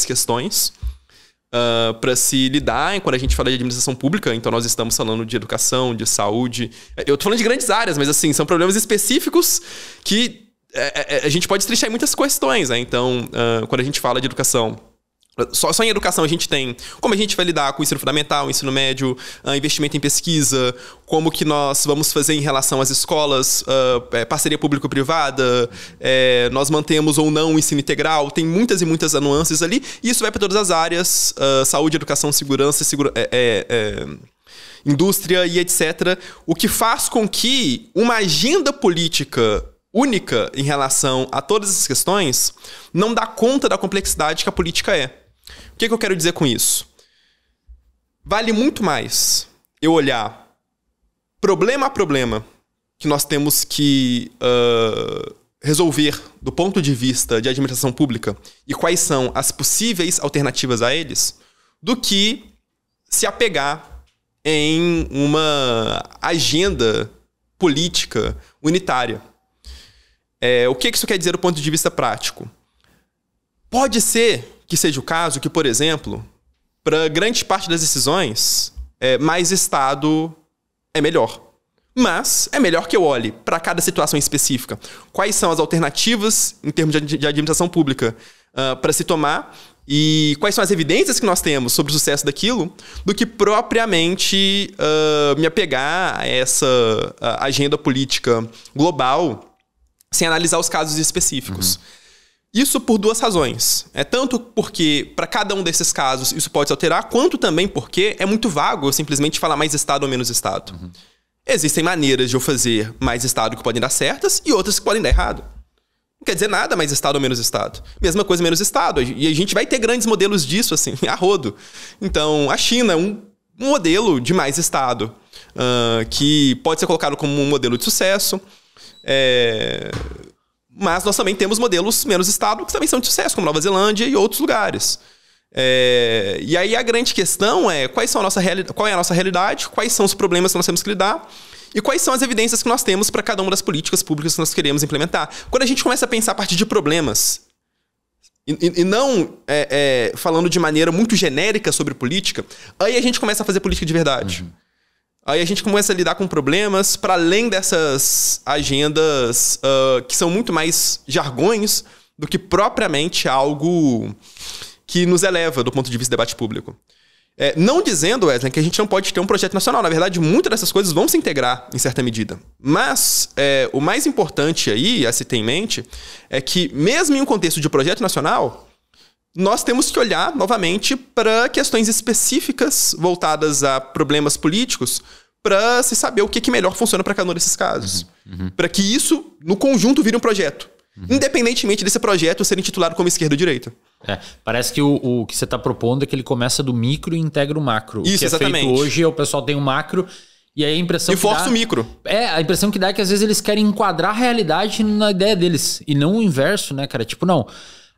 questões para se lidar quando a gente fala de administração pública. Então nós estamos falando de educação, de saúde. Eu tô falando de grandes áreas, mas assim, são problemas específicos que a gente pode estrechar em muitas questões, né? Então, quando a gente fala de educação, só em educação a gente tem como a gente vai lidar com o ensino fundamental, o ensino médio, investimento em pesquisa, como que nós vamos fazer em relação às escolas, parceria público-privada, nós mantemos ou não o ensino integral, tem muitas e muitas nuances ali, e isso vai para todas as áreas, saúde, educação, segurança, indústria e etc. O que faz com que uma agenda política única em relação a todas essas questões não dá conta da complexidade que a política é. O que eu quero dizer com isso? Vale muito mais eu olhar problema a problema que nós temos que resolver do ponto de vista de administração pública e quais são as possíveis alternativas a eles, do que se apegar em uma agenda política unitária. O que isso quer dizer do ponto de vista prático? Pode ser que seja o caso que, por exemplo, para grande parte das decisões, mais Estado é melhor. Mas é melhor que eu olhe para cada situação específica. Quais são as alternativas em termos de administração pública para se tomar e quais são as evidências que nós temos sobre o sucesso daquilo, do que propriamente me apegar a essa agenda política global sem analisar os casos específicos. Isso por duas razões. Tanto porque, para cada um desses casos, isso pode se alterar, quanto também porque é muito vago eu simplesmente falar mais Estado ou menos Estado. Existem maneiras de eu fazer mais Estado que podem dar certas e outras que podem dar errado. Não quer dizer nada mais Estado ou menos Estado. Mesma coisa, menos Estado. E a gente vai ter grandes modelos disso, assim, a rodo. Então, a China é um modelo de mais Estado, que pode ser colocado como um modelo de sucesso. Mas nós também temos modelos menos Estado que também são de sucesso, como Nova Zelândia e outros lugares. E aí a grande questão é qual é a nossa realidade, quais são os problemas que nós temos que lidar e quais são as evidências que nós temos para cada uma das políticas públicas que nós queremos implementar. Quando a gente começa a pensar a partir de problemas e não falando de maneira muito genérica sobre política, aí a gente começa a fazer política de verdade. Aí a gente começa a lidar com problemas para além dessas agendas que são muito mais jargões do que propriamente algo que nos eleva do ponto de vista do debate público. Não dizendo, Wesley, que a gente não pode ter um projeto nacional. Na verdade, muitas dessas coisas vão se integrar em certa medida. Mas o mais importante aí, a se ter em mente, é que mesmo em um contexto de projeto nacional, nós temos que olhar novamente para questões específicas voltadas a problemas políticos para se saber o que melhor funciona para cada um desses casos. Para que isso, no conjunto, vire um projeto. Independentemente desse projeto ser intitulado como esquerda ou direita. Parece que o que você está propondo é que ele começa do micro e integra o macro. Isso, o que exatamente. É feito hoje o pessoal tem um macro e aí a impressão que força o micro. A impressão que dá é que às vezes eles querem enquadrar a realidade na ideia deles e não o inverso, né, cara? Tipo, não,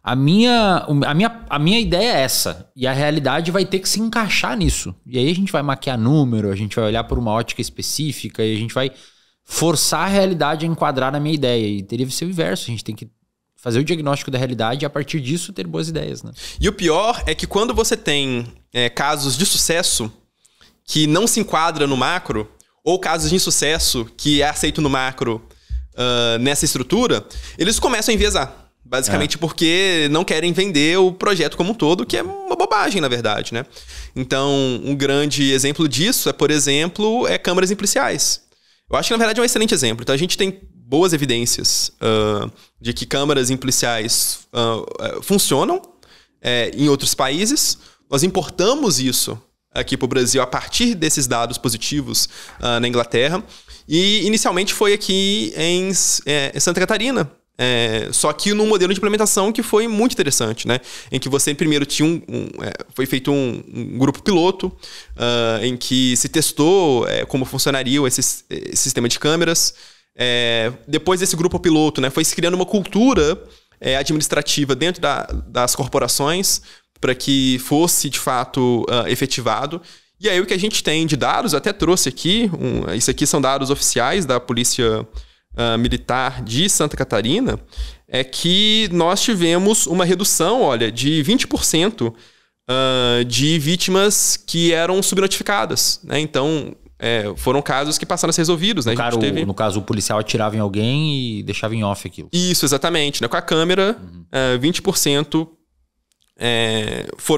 a minha ideia é essa e a realidade vai ter que se encaixar nisso. E aí a gente vai maquiar número, a gente vai olhar por uma ótica específica e a gente vai forçar a realidade a enquadrar na minha ideia. E teria que ser o inverso. A gente tem que fazer o diagnóstico da realidade e, a partir disso, ter boas ideias, né? E o pior é que quando você tem casos de sucesso que não se enquadra no macro, ou casos de insucesso que é aceito no macro nessa estrutura, eles começam a enviesar. Basicamente porque não querem vender o projeto como um todo, que é uma bobagem, na verdade, né? Então, um grande exemplo disso por exemplo, câmaras em policiais. Eu acho que, na verdade, é um excelente exemplo. Então, a gente tem boas evidências de que câmaras em policiais funcionam em outros países. Nós importamos isso aqui para o Brasil a partir desses dados positivos na Inglaterra. E, inicialmente, foi aqui em Santa Catarina. Só que num modelo de implementação que foi muito interessante, né? Em que você primeiro tinha foi feito um grupo piloto em que se testou como funcionaria esse sistema de câmeras. Depois desse grupo piloto, né, foi se criando uma cultura administrativa dentro das corporações para que fosse de fato efetivado. E aí o que a gente tem de dados, eu até trouxe aqui, isso aqui são dados oficiais da Polícia Militar de Santa Catarina, é que nós tivemos uma redução, de 20% de vítimas que eram subnotificadas, né? Então, foram casos que passaram a ser resolvidos, né? No caso, o policial atirava em alguém e deixava em off aquilo. Isso, exatamente. Né? Com a câmera, 20%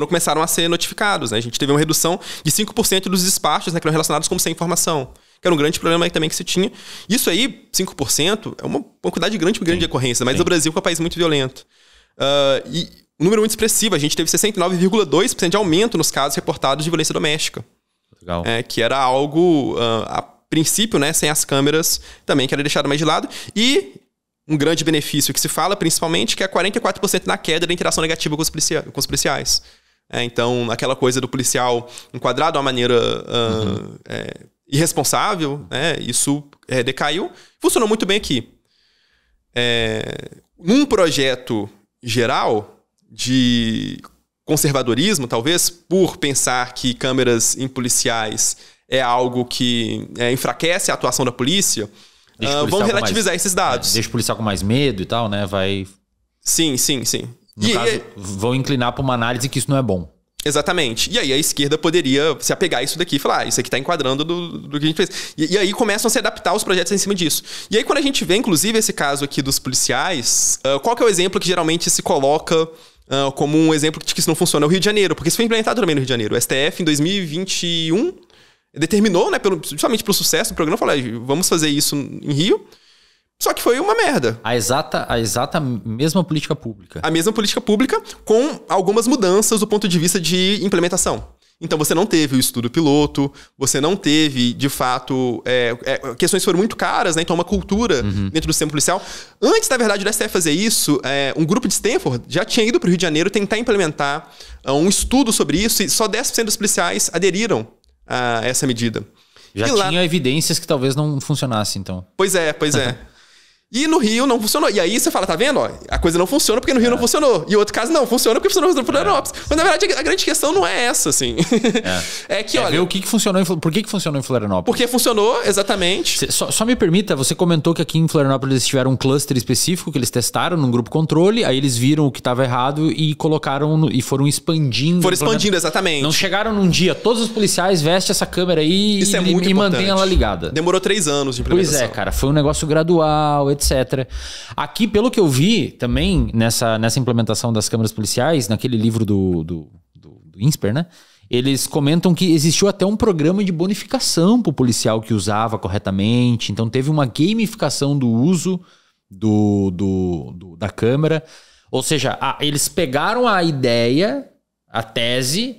começaram a ser notificados, né? A gente teve uma redução de 5% dos despachos, né, que eram relacionados com sem informação, que era um grande problema aí também que se tinha. Isso aí, 5%, é uma quantidade grande de ocorrência, mas o Brasil é um país muito violento. E um número muito expressivo, a gente teve 69,2% de aumento nos casos reportados de violência doméstica. Legal. Que era algo, a princípio, né, sem as câmeras também, que era deixado mais de lado. E um grande benefício que se fala, principalmente, que é 44% na queda da interação negativa com os policiais. Então, aquela coisa do policial enquadrado de uma maneira irresponsável, né, isso decaiu. Funcionou muito bem aqui. Num projeto geral de conservadorismo, talvez, por pensar que câmeras em policiais é algo que enfraquece a atuação da polícia, vão relativizar esses dados. Deixa o policial com mais medo e tal, né? Vai... Sim. No caso, vão inclinar para uma análise que isso não é bom. Exatamente. E aí a esquerda poderia se apegar a isso daqui e falar, isso aqui tá enquadrando do que a gente fez. E aí começam a se adaptar os projetos em cima disso. E aí quando a gente vê, inclusive, esse caso aqui dos policiais, qual que é o exemplo que geralmente se coloca como um exemplo de que isso não funciona? É o Rio de Janeiro, porque isso foi implementado também no Rio de Janeiro. O STF, em 2021, determinou, né, justamente pelo sucesso do programa, falou, vamos fazer isso em Rio. Só que foi uma merda. A exata mesma política pública. A mesma política pública com algumas mudanças do ponto de vista de implementação. Então você não teve o estudo piloto, você não teve, de fato, questões foram muito caras, né? Então uma cultura dentro do sistema policial. Antes, na verdade, do STF fazer isso, um grupo de Stanford já tinha ido para o Rio de Janeiro tentar implementar um estudo sobre isso e só 10% dos policiais aderiram a essa medida. Já tinha evidências que talvez não funcionasse, então. Pois é. E no Rio não funcionou. E aí você fala, tá vendo? Ó, a coisa não funciona porque no Rio não funcionou. E outro caso não funciona porque funcionou no Florianópolis. Mas na verdade a grande questão não é essa, assim. É que, olha... ver o que funcionou por que funcionou em Florianópolis? Porque funcionou, exatamente. Só me permita, você comentou que aqui em Florianópolis eles tiveram um cluster específico que eles testaram num grupo controle, aí eles viram o que estava errado e colocaram e foram expandindo. Foram expandindo, exatamente. Não chegaram num dia, todos os policiais vestem essa câmera aí e mantêm ela ligada. Demorou 3 anos de implementação. Pois é, cara, foi um negócio gradual, etc. Aqui, pelo que eu vi também nessa implementação das câmeras policiais, naquele livro do INSPER, né? Eles comentam que existiu até um programa de bonificação para o policial que usava corretamente. Então teve uma gamificação do uso da câmera. Ou seja, eles pegaram a ideia, a tese,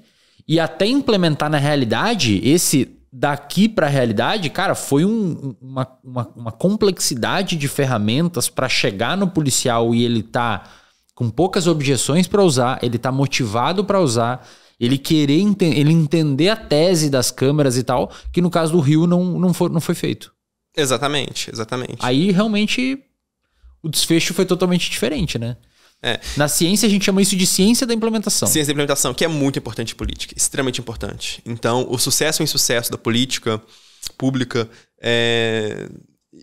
e até implementar na realidade esse... Daqui para a realidade, cara, foi uma complexidade de ferramentas para chegar no policial e ele tá com poucas objeções para usar, ele tá motivado para usar, ele querer ele entender a tese das câmeras e tal, que no caso do Rio não foi feito. Exatamente. Aí realmente o desfecho foi totalmente diferente, né? Na ciência a gente chama isso de ciência da implementação. Ciência da implementação, que é muito importante em política, extremamente importante. Então, o sucesso ou insucesso da política pública,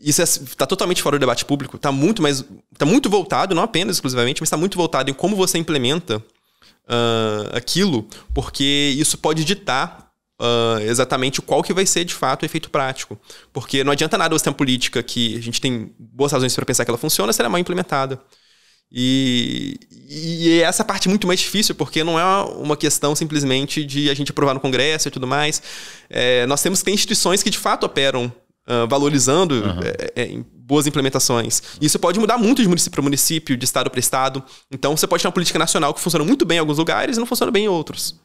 isso está totalmente fora do debate público, está muito voltado, não apenas exclusivamente, mas está muito voltado em como você implementa aquilo, porque isso pode ditar exatamente qual que vai ser de fato o efeito prático. Porque não adianta nada você ter uma política que a gente tem boas razões para pensar que ela funciona se ela é mal implementada. E essa parte é muito mais difícil, porque não é uma questão simplesmente de a gente aprovar no Congresso e tudo mais. Nós temos que ter instituições que de fato operam valorizando boas implementações. Isso pode mudar muito de município para município, de estado para estado. Então você pode ter uma política nacional que funciona muito bem em alguns lugares e não funciona bem em outros.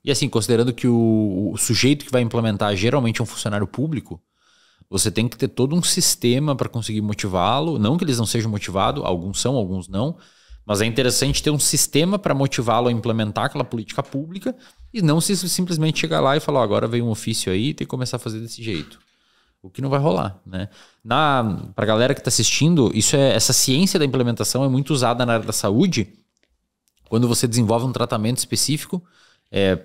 E assim, considerando que o sujeito que vai implementar geralmente é um funcionário público, você tem que ter todo um sistema para conseguir motivá-lo. Não que eles não sejam motivados, alguns são, alguns não. Mas é interessante ter um sistema para motivá-lo a implementar aquela política pública e não simplesmente chegar lá e falar, agora veio um ofício aí, tem que começar a fazer desse jeito. O que não vai rolar, né? Para a galera que está assistindo, essa ciência da implementação é muito usada na área da saúde quando você desenvolve um tratamento específico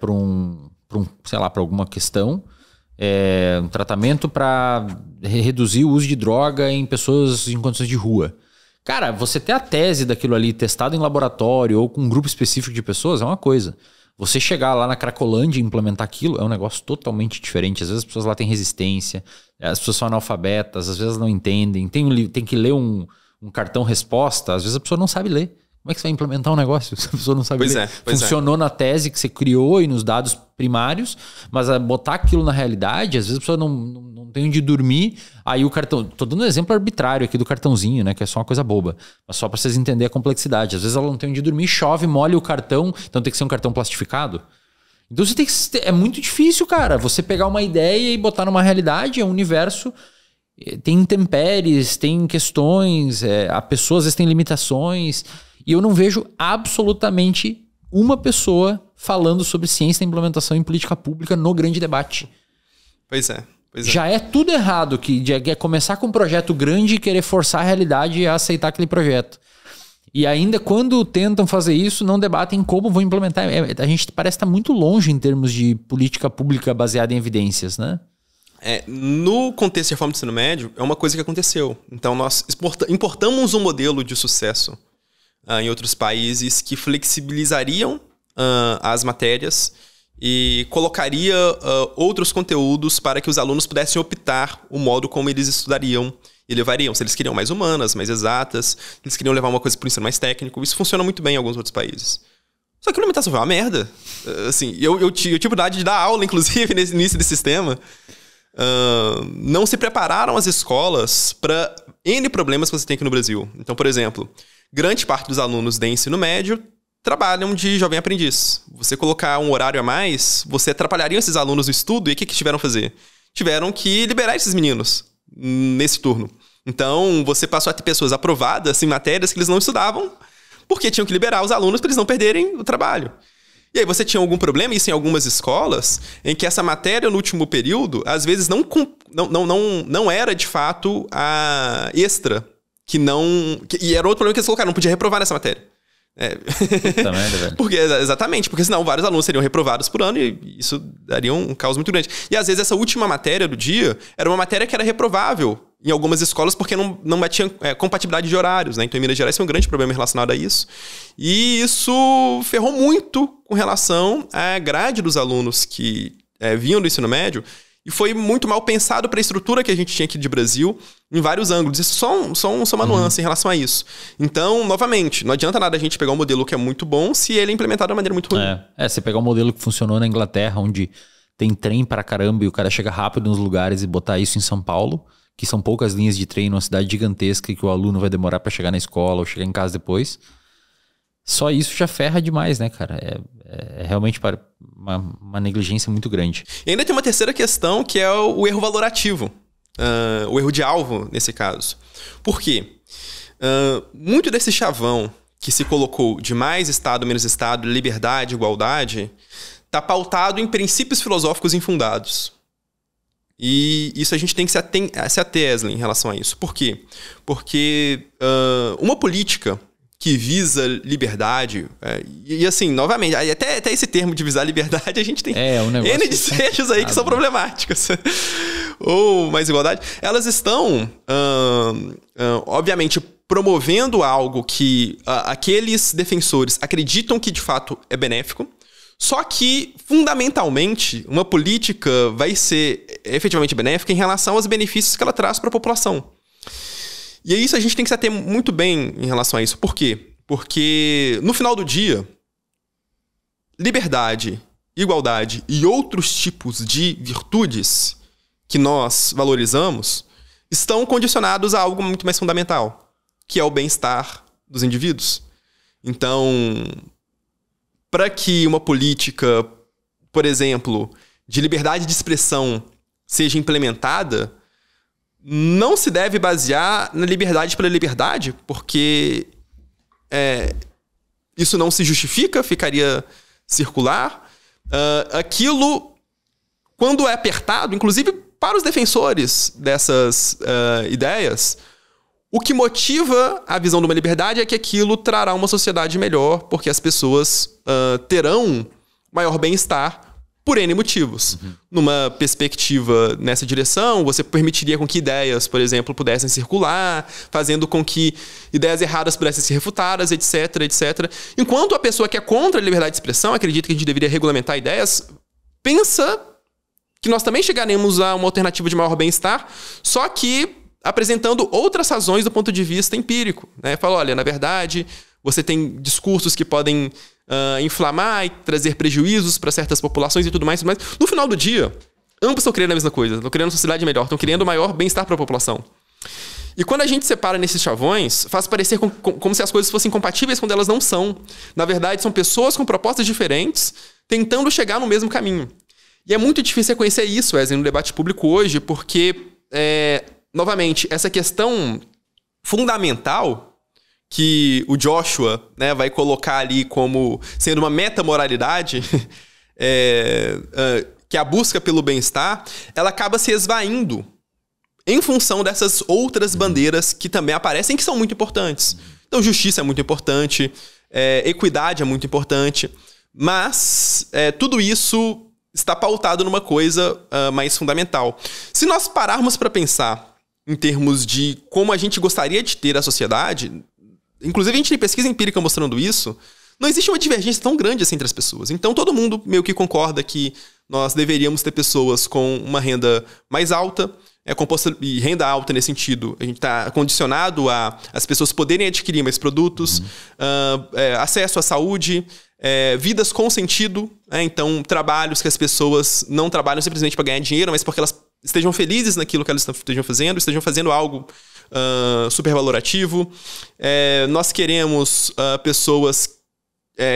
para alguma questão. Um tratamento para reduzir o uso de droga em pessoas em condições de rua. Cara, você ter a tese daquilo ali testado em laboratório ou com um grupo específico de pessoas é uma coisa. Você chegar lá na Cracolândia e implementar aquilo é um negócio totalmente diferente. Às vezes as pessoas lá têm resistência, as pessoas são analfabetas, às vezes não entendem, tem que ler um cartão resposta, às vezes a pessoa não sabe ler. Como é que você vai implementar um negócio se a pessoa não sabe ler? Funcionou na tese que você criou e nos dados primários, mas botar aquilo na realidade, às vezes a pessoa não tem onde dormir, aí o cartão... Tô dando um exemplo arbitrário aqui do cartãozinho, né? Que é só uma coisa boba. Mas só para vocês entenderem a complexidade. Às vezes ela não tem onde dormir, chove, molha o cartão, então tem que ser um cartão plastificado. Então você tem que... É muito difícil, cara. Você pegar uma ideia e botar numa realidade, é um universo... Tem intempéries, tem questões, a pessoa às vezes tem limitações... E eu não vejo absolutamente uma pessoa falando sobre ciência da implementação em política pública no grande debate. Pois é. Já é tudo errado, que é começar com um projeto grande e querer forçar a realidade a aceitar aquele projeto. E ainda quando tentam fazer isso, não debatem como vão implementar. A gente parece estar muito longe em termos de política pública baseada em evidências, né? No contexto de reforma do ensino médio, é uma coisa que aconteceu. Então, nós importamos um modelo de sucesso em outros países que flexibilizariam as matérias e colocaria outros conteúdos para que os alunos pudessem optar o modo como eles estudariam e levariam. Se eles queriam mais humanas, mais exatas, se eles queriam levar uma coisa para o ensino mais técnico. Isso funciona muito bem em alguns outros países. Só que a implementação foi uma merda. Assim, eu tive a oportunidade de dar aula, inclusive, no início desse sistema. Não se prepararam as escolas para N problemas que você tem aqui no Brasil. Então, por exemplo, grande parte dos alunos de ensino médio trabalham de jovem aprendiz. Você colocar um horário a mais, você atrapalharia esses alunos no estudo, e o que tiveram a fazer? Tiveram que liberar esses meninos nesse turno. Então, você passou a ter pessoas aprovadas em matérias que eles não estudavam, porque tinham que liberar os alunos para eles não perderem o trabalho. E aí você tinha algum problema, isso em algumas escolas, em que essa matéria no último período, às vezes não era de fato a extra, e era outro problema que eles colocaram, não podia reprovar nessa matéria. Puta merda, velho. Exatamente, porque senão vários alunos seriam reprovados por ano e isso daria um caos muito grande. E às vezes essa última matéria do dia era uma matéria que era reprovável em algumas escolas porque não batia compatibilidade de horários, né? Então em Minas Gerais tem um grande problema relacionado a isso. E isso ferrou muito com relação à grade dos alunos que vinham do ensino médio. E foi muito mal pensado para a estrutura que a gente tinha aqui de Brasil em vários ângulos. Isso só uma nuance em relação a isso. Então, novamente, não adianta nada a gente pegar um modelo que é muito bom se ele é implementado de uma maneira muito ruim. Você pegar um modelo que funcionou na Inglaterra, onde tem trem pra caramba e o cara chega rápido nos lugares, e botar isso em São Paulo, que são poucas linhas de trem numa cidade gigantesca e que o aluno vai demorar para chegar na escola ou chegar em casa depois. Só isso já ferra demais, né, cara? É realmente uma negligência muito grande. E ainda tem uma terceira questão, que é o erro valorativo. O erro de alvo, nesse caso. Por quê? Muito desse chavão que se colocou de mais Estado, menos Estado, liberdade, igualdade, está pautado em princípios filosóficos infundados. E isso a gente tem que se ater, Eslen, em relação a isso. Por quê? Porque uma política que visa liberdade, e assim, novamente, até esse termo de visar liberdade, a gente tem um negócio N desfechos aí que são problemáticos. Ou mais igualdade. Elas estão, obviamente, promovendo algo que aqueles defensores acreditam que de fato é benéfico, só que, fundamentalmente, uma política vai ser efetivamente benéfica em relação aos benefícios que ela traz para a população. E é isso, a gente tem que se ater muito bem em relação a isso. Por quê? Porque, no final do dia, liberdade, igualdade e outros tipos de virtudes que nós valorizamos estão condicionados a algo muito mais fundamental, que é o bem-estar dos indivíduos. Então, para que uma política, por exemplo, de liberdade de expressão seja implementada, não se deve basear na liberdade pela liberdade, porque isso não se justifica, ficaria circular. Aquilo, quando é apertado, inclusive para os defensores dessas ideias, o que motiva a visão de uma liberdade é que aquilo trará uma sociedade melhor, porque as pessoas terão maior bem-estar por N motivos. Numa perspectiva nessa direção, você permitiria com que ideias, por exemplo, pudessem circular, fazendo com que ideias erradas pudessem ser refutadas, etc, etc. Enquanto a pessoa que é contra a liberdade de expressão acredita que a gente deveria regulamentar ideias, pensa que nós também chegaremos a uma alternativa de maior bem-estar, só que apresentando outras razões do ponto de vista empírico, né? Fala, olha, na verdade, você tem discursos que podem inflamar e trazer prejuízos para certas populações e tudo mais. No final do dia, ambos estão querendo a mesma coisa. Estão querendo uma sociedade melhor, estão querendo maior bem-estar para a população. E quando a gente separa nesses chavões, faz parecer como se as coisas fossem compatíveis quando elas não são. Na verdade, são pessoas com propostas diferentes tentando chegar no mesmo caminho. E é muito difícil reconhecer isso, Wesley, no debate público hoje, porque, novamente, essa questão fundamental que o Joshua, né, vai colocar ali como sendo uma metamoralidade, que é a busca pelo bem-estar, ela acaba se esvaindo em função dessas outras bandeiras que também aparecem, que são muito importantes. Então, justiça é muito importante, equidade é muito importante, mas tudo isso está pautado numa coisa mais fundamental. Se nós pararmos para pensar em termos de como a gente gostaria de ter a sociedade, inclusive a gente tem pesquisa empírica mostrando isso, não existe uma divergência tão grande assim entre as pessoas. Então todo mundo meio que concorda que nós deveríamos ter pessoas com uma renda mais alta, e renda alta nesse sentido. A gente está condicionado a as pessoas poderem adquirir mais produtos, acesso à saúde, vidas com sentido. Então, trabalhos que as pessoas não trabalham simplesmente para ganhar dinheiro, mas porque elas estejam felizes naquilo que elas estejam fazendo algo supervalorativo. Nós queremos pessoas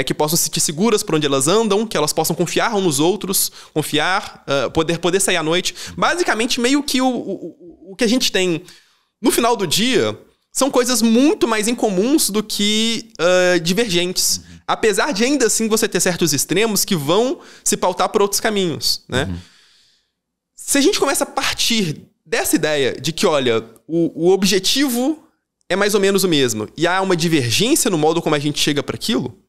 que possam se sentir seguras por onde elas andam, que elas possam confiar uns nos outros, poder sair à noite. Basicamente, meio que o que a gente tem no final do dia são coisas muito mais incomuns do que divergentes. Apesar de ainda assim você ter certos extremos que vão se pautar por outros caminhos, né? Se a gente começa a partir dessa ideia de que, olha, o objetivo é mais ou menos o mesmo e há uma divergência no modo como a gente chega para aquilo,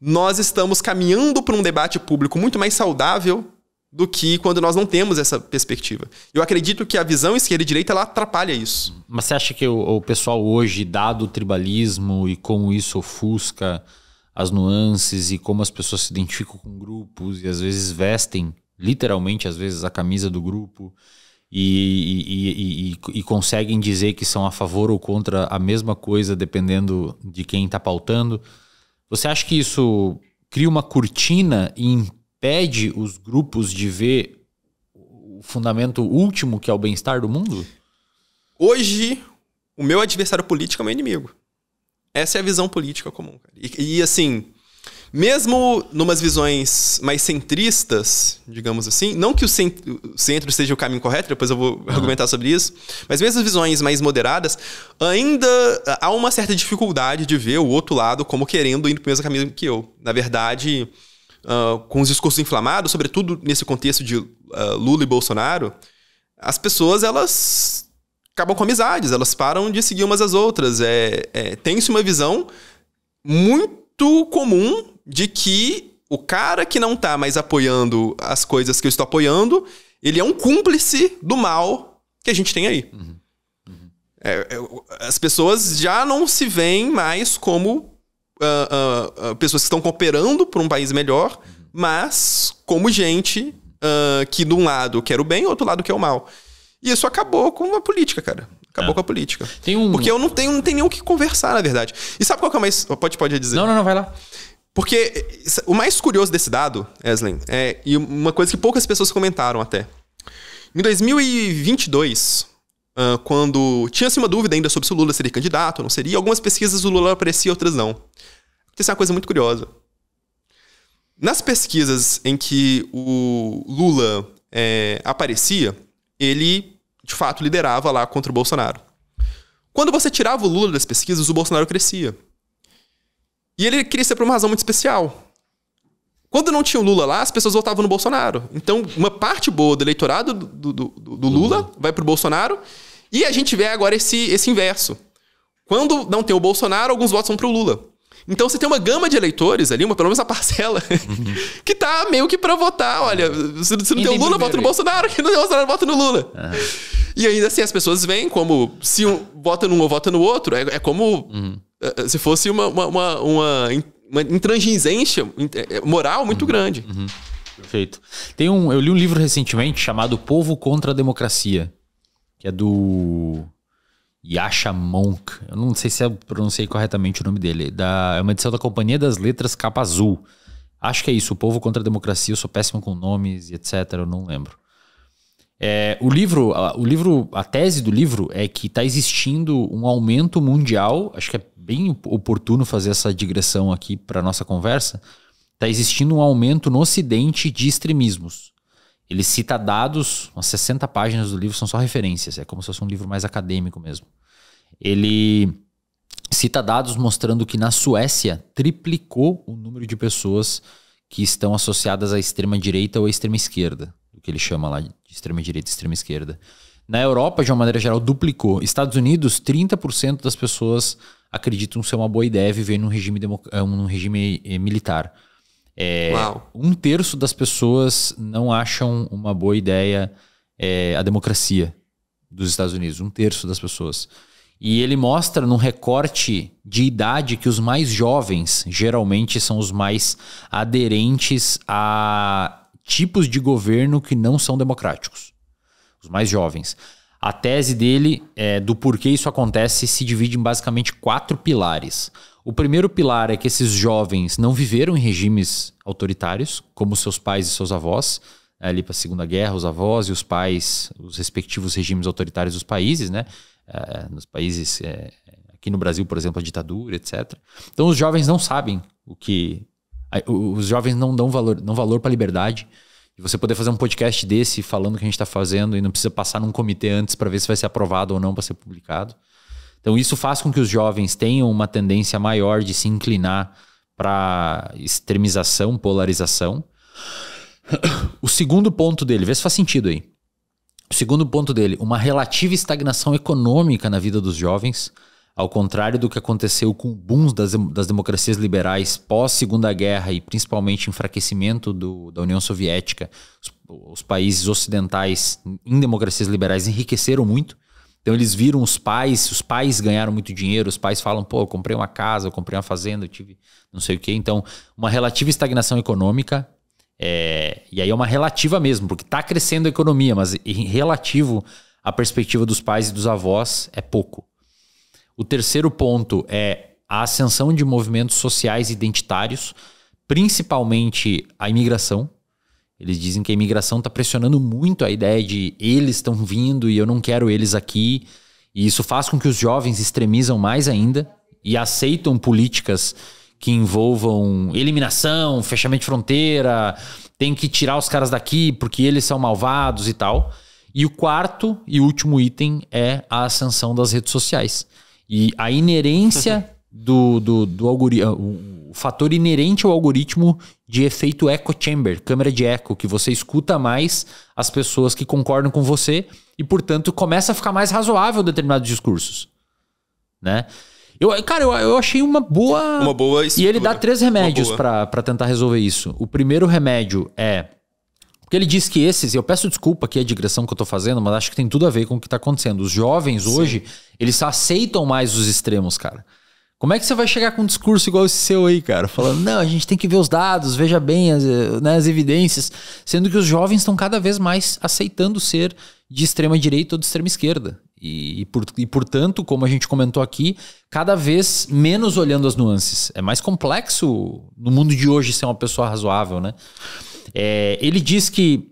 nós estamos caminhando para um debate público muito mais saudável do que quando nós não temos essa perspectiva. Eu acredito que a visão esquerda e direita ela atrapalha isso. Mas você acha que o pessoal hoje, dado o tribalismo e como isso ofusca as nuances e como as pessoas se identificam com grupos e às vezes vestem, literalmente, às vezes, a camisa do grupo e conseguem dizer que são a favor ou contra a mesma coisa dependendo de quem está pautando, você acha que isso cria uma cortina e impede os grupos de ver o fundamento último, que é o bem-estar do mundo? Hoje, o meu adversário político é o meu inimigo. Essa é a visão política comum. E assim, mesmo numas visões mais centristas, digamos assim, não que o centro seja o caminho correto, depois eu vou argumentar sobre isso, mas mesmo as visões mais moderadas, ainda há uma certa dificuldade de ver o outro lado como querendo ir pro mesmo caminho que eu. Na verdade, com os discursos inflamados, sobretudo nesse contexto de Lula e Bolsonaro, as pessoas, elas acabam com amizades, elas param de seguir umas às outras. Tem-se uma visão muito comum de que o cara que não tá mais apoiando as coisas que eu estou apoiando, ele é um cúmplice do mal que a gente tem aí. As pessoas já não se veem mais como pessoas que estão cooperando por um país melhor, mas como gente que de um lado quer o bem, do outro lado quer o mal. E isso acabou com a política, cara. Acabou com a política. Porque eu não tenho nem o que conversar, na verdade. E sabe qual que é o mais... Pode dizer. Não, vai lá. Porque o mais curioso desse dado, Eslen, e uma coisa que poucas pessoas comentaram até. Em 2022, quando tinha-se uma dúvida ainda sobre se o Lula seria candidato ou não seria, algumas pesquisas o Lula aparecia, outras não. Isso é uma coisa muito curiosa. Nas pesquisas em que o Lula aparecia, ele, de fato, liderava lá contra o Bolsonaro. Quando você tirava o Lula das pesquisas, o Bolsonaro crescia. E ele crescia por uma razão muito especial. Quando não tinha o Lula lá, as pessoas votavam no Bolsonaro. Então, uma parte boa do eleitorado do Lula vai pro Bolsonaro. E a gente vê agora esse inverso. Quando não tem o Bolsonaro, alguns votos vão pro Lula. Então você tem uma gama de eleitores ali, pelo menos uma parcela, que tá meio que pra votar. Olha, se não tem o Lula, vota no Bolsonaro. Se não tem o Bolsonaro, vota no Lula. E ainda assim as pessoas veem como se um vota num ou vota no outro. É como se fosse uma intransigência moral muito grande. Perfeito. Eu li um livro recentemente chamado Povo contra a Democracia, que é do Yasha Monk. Eu não sei se eu pronunciei corretamente o nome dele. É uma edição da Companhia das Letras, capa azul. Acho que é isso, O Povo contra a Democracia. Eu sou péssimo com nomes e etc. Eu não lembro. A tese do livro é que está existindo um aumento mundial. Acho que é bem oportuno fazer essa digressão aqui para nossa conversa. Está existindo um aumento no Ocidente de extremismos. Ele cita dados, umas 60 páginas do livro são só referências, é como se fosse um livro mais acadêmico mesmo. Ele cita dados mostrando que na Suécia triplicou o número de pessoas que estão associadas à extrema-direita ou à extrema-esquerda, o que ele chama lá de extrema-direita e extrema-esquerda. Na Europa, de uma maneira geral, duplicou. Estados Unidos, 30% das pessoas acreditam ser uma boa ideia viver num regime militar. 1/3 das pessoas não acham uma boa ideia a democracia dos Estados Unidos. 1/3 das pessoas. E ele mostra num recorte de idade que os mais jovens geralmente são os mais aderentes a tipos de governo que não são democráticos. Os mais jovens. A tese dele, do porquê isso acontece, se divide em basicamente 4 pilares. O primeiro pilar é que esses jovens não viveram em regimes autoritários, como seus pais e seus avós. Ali para a Segunda Guerra, os avós e os pais, os respectivos regimes autoritários dos países, né? Nos países, aqui no Brasil, por exemplo, a ditadura, etc. Então os jovens não sabem o que... Os jovens não dão valor para a liberdade. E você poder fazer um podcast desse falando o que a gente está fazendo e não precisa passar num comitê antes para ver se vai ser aprovado ou não para ser publicado. Então isso faz com que os jovens tenham uma tendência maior de se inclinar para extremização, polarização. O segundo ponto dele, vê se faz sentido aí. O segundo ponto dele, uma relativa estagnação econômica na vida dos jovens, ao contrário do que aconteceu com o boom das democracias liberais pós-Segunda Guerra e principalmente enfraquecimento da União Soviética. Os países ocidentais em democracias liberais enriqueceram muito. Então eles viram os pais ganharam muito dinheiro, os pais falam, pô, eu comprei uma casa, eu comprei uma fazenda, eu tive não sei o quê. Então, uma relativa estagnação econômica, e aí é uma relativa mesmo, porque está crescendo a economia, mas em relativo à perspectiva dos pais e dos avós é pouco. O terceiro ponto é a ascensão de movimentos sociais identitários, principalmente a imigração. Eles dizem que a imigração está pressionando muito a ideia de eles estão vindo e eu não quero eles aqui. E isso faz com que os jovens extremizam mais ainda e aceitam políticas que envolvam eliminação, fechamento de fronteira, tem que tirar os caras daqui porque eles são malvados e tal. E o quarto e último item é a ascensão das redes sociais. E a inerência do algoritmo, o fator inerente ao algoritmo de efeito echo chamber, câmera de eco, que você escuta mais as pessoas que concordam com você e, portanto, começa a ficar mais razoável determinados discursos, né? Eu achei uma boa estrutura. E ele dá 3 remédios para tentar resolver isso. O primeiro remédio porque ele diz que esses, eu peço desculpa aqui a digressão que eu tô fazendo, mas acho que tem tudo a ver com o que tá acontecendo. Os jovens hoje, eles aceitam mais os extremos, cara. Como é que você vai chegar com um discurso igual esse seu aí, cara? Falando, não, a gente tem que ver os dados, veja bem as evidências. Sendo que os jovens estão cada vez mais aceitando ser de extrema direita ou de extrema esquerda. E portanto, como a gente comentou aqui, cada vez menos olhando as nuances. É mais complexo no mundo de hoje ser uma pessoa razoável, né? Ele diz que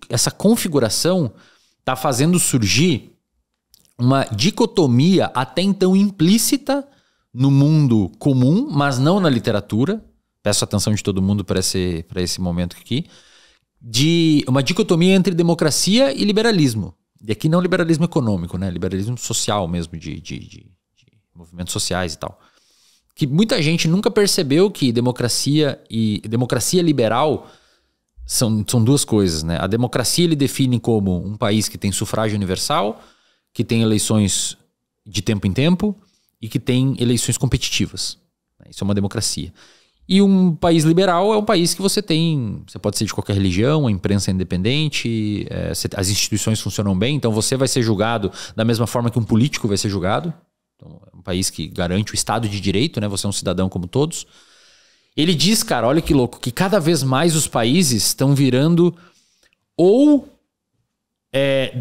essa configuração está fazendo surgir uma dicotomia até então implícita no mundo comum, mas não na literatura. Peço a atenção de todo mundo para esse momento aqui. De uma dicotomia entre democracia e liberalismo. E aqui não liberalismo econômico, né? Liberalismo social mesmo, de movimentos sociais e tal. Que muita gente nunca percebeu que democracia liberal são 2 coisas, né? A democracia ele define como um país que tem sufrágio universal, que tem eleições de tempo em tempo e que tem eleições competitivas. Isso é uma democracia. E um país liberal é um país que você pode ser de qualquer religião, a imprensa é independente, as instituições funcionam bem, então você vai ser julgado da mesma forma que um político vai ser julgado. Então, é um país que garante o Estado de Direito, né? Você é um cidadão como todos. Ele diz, cara, olha que louco, que cada vez mais os países estão virando ou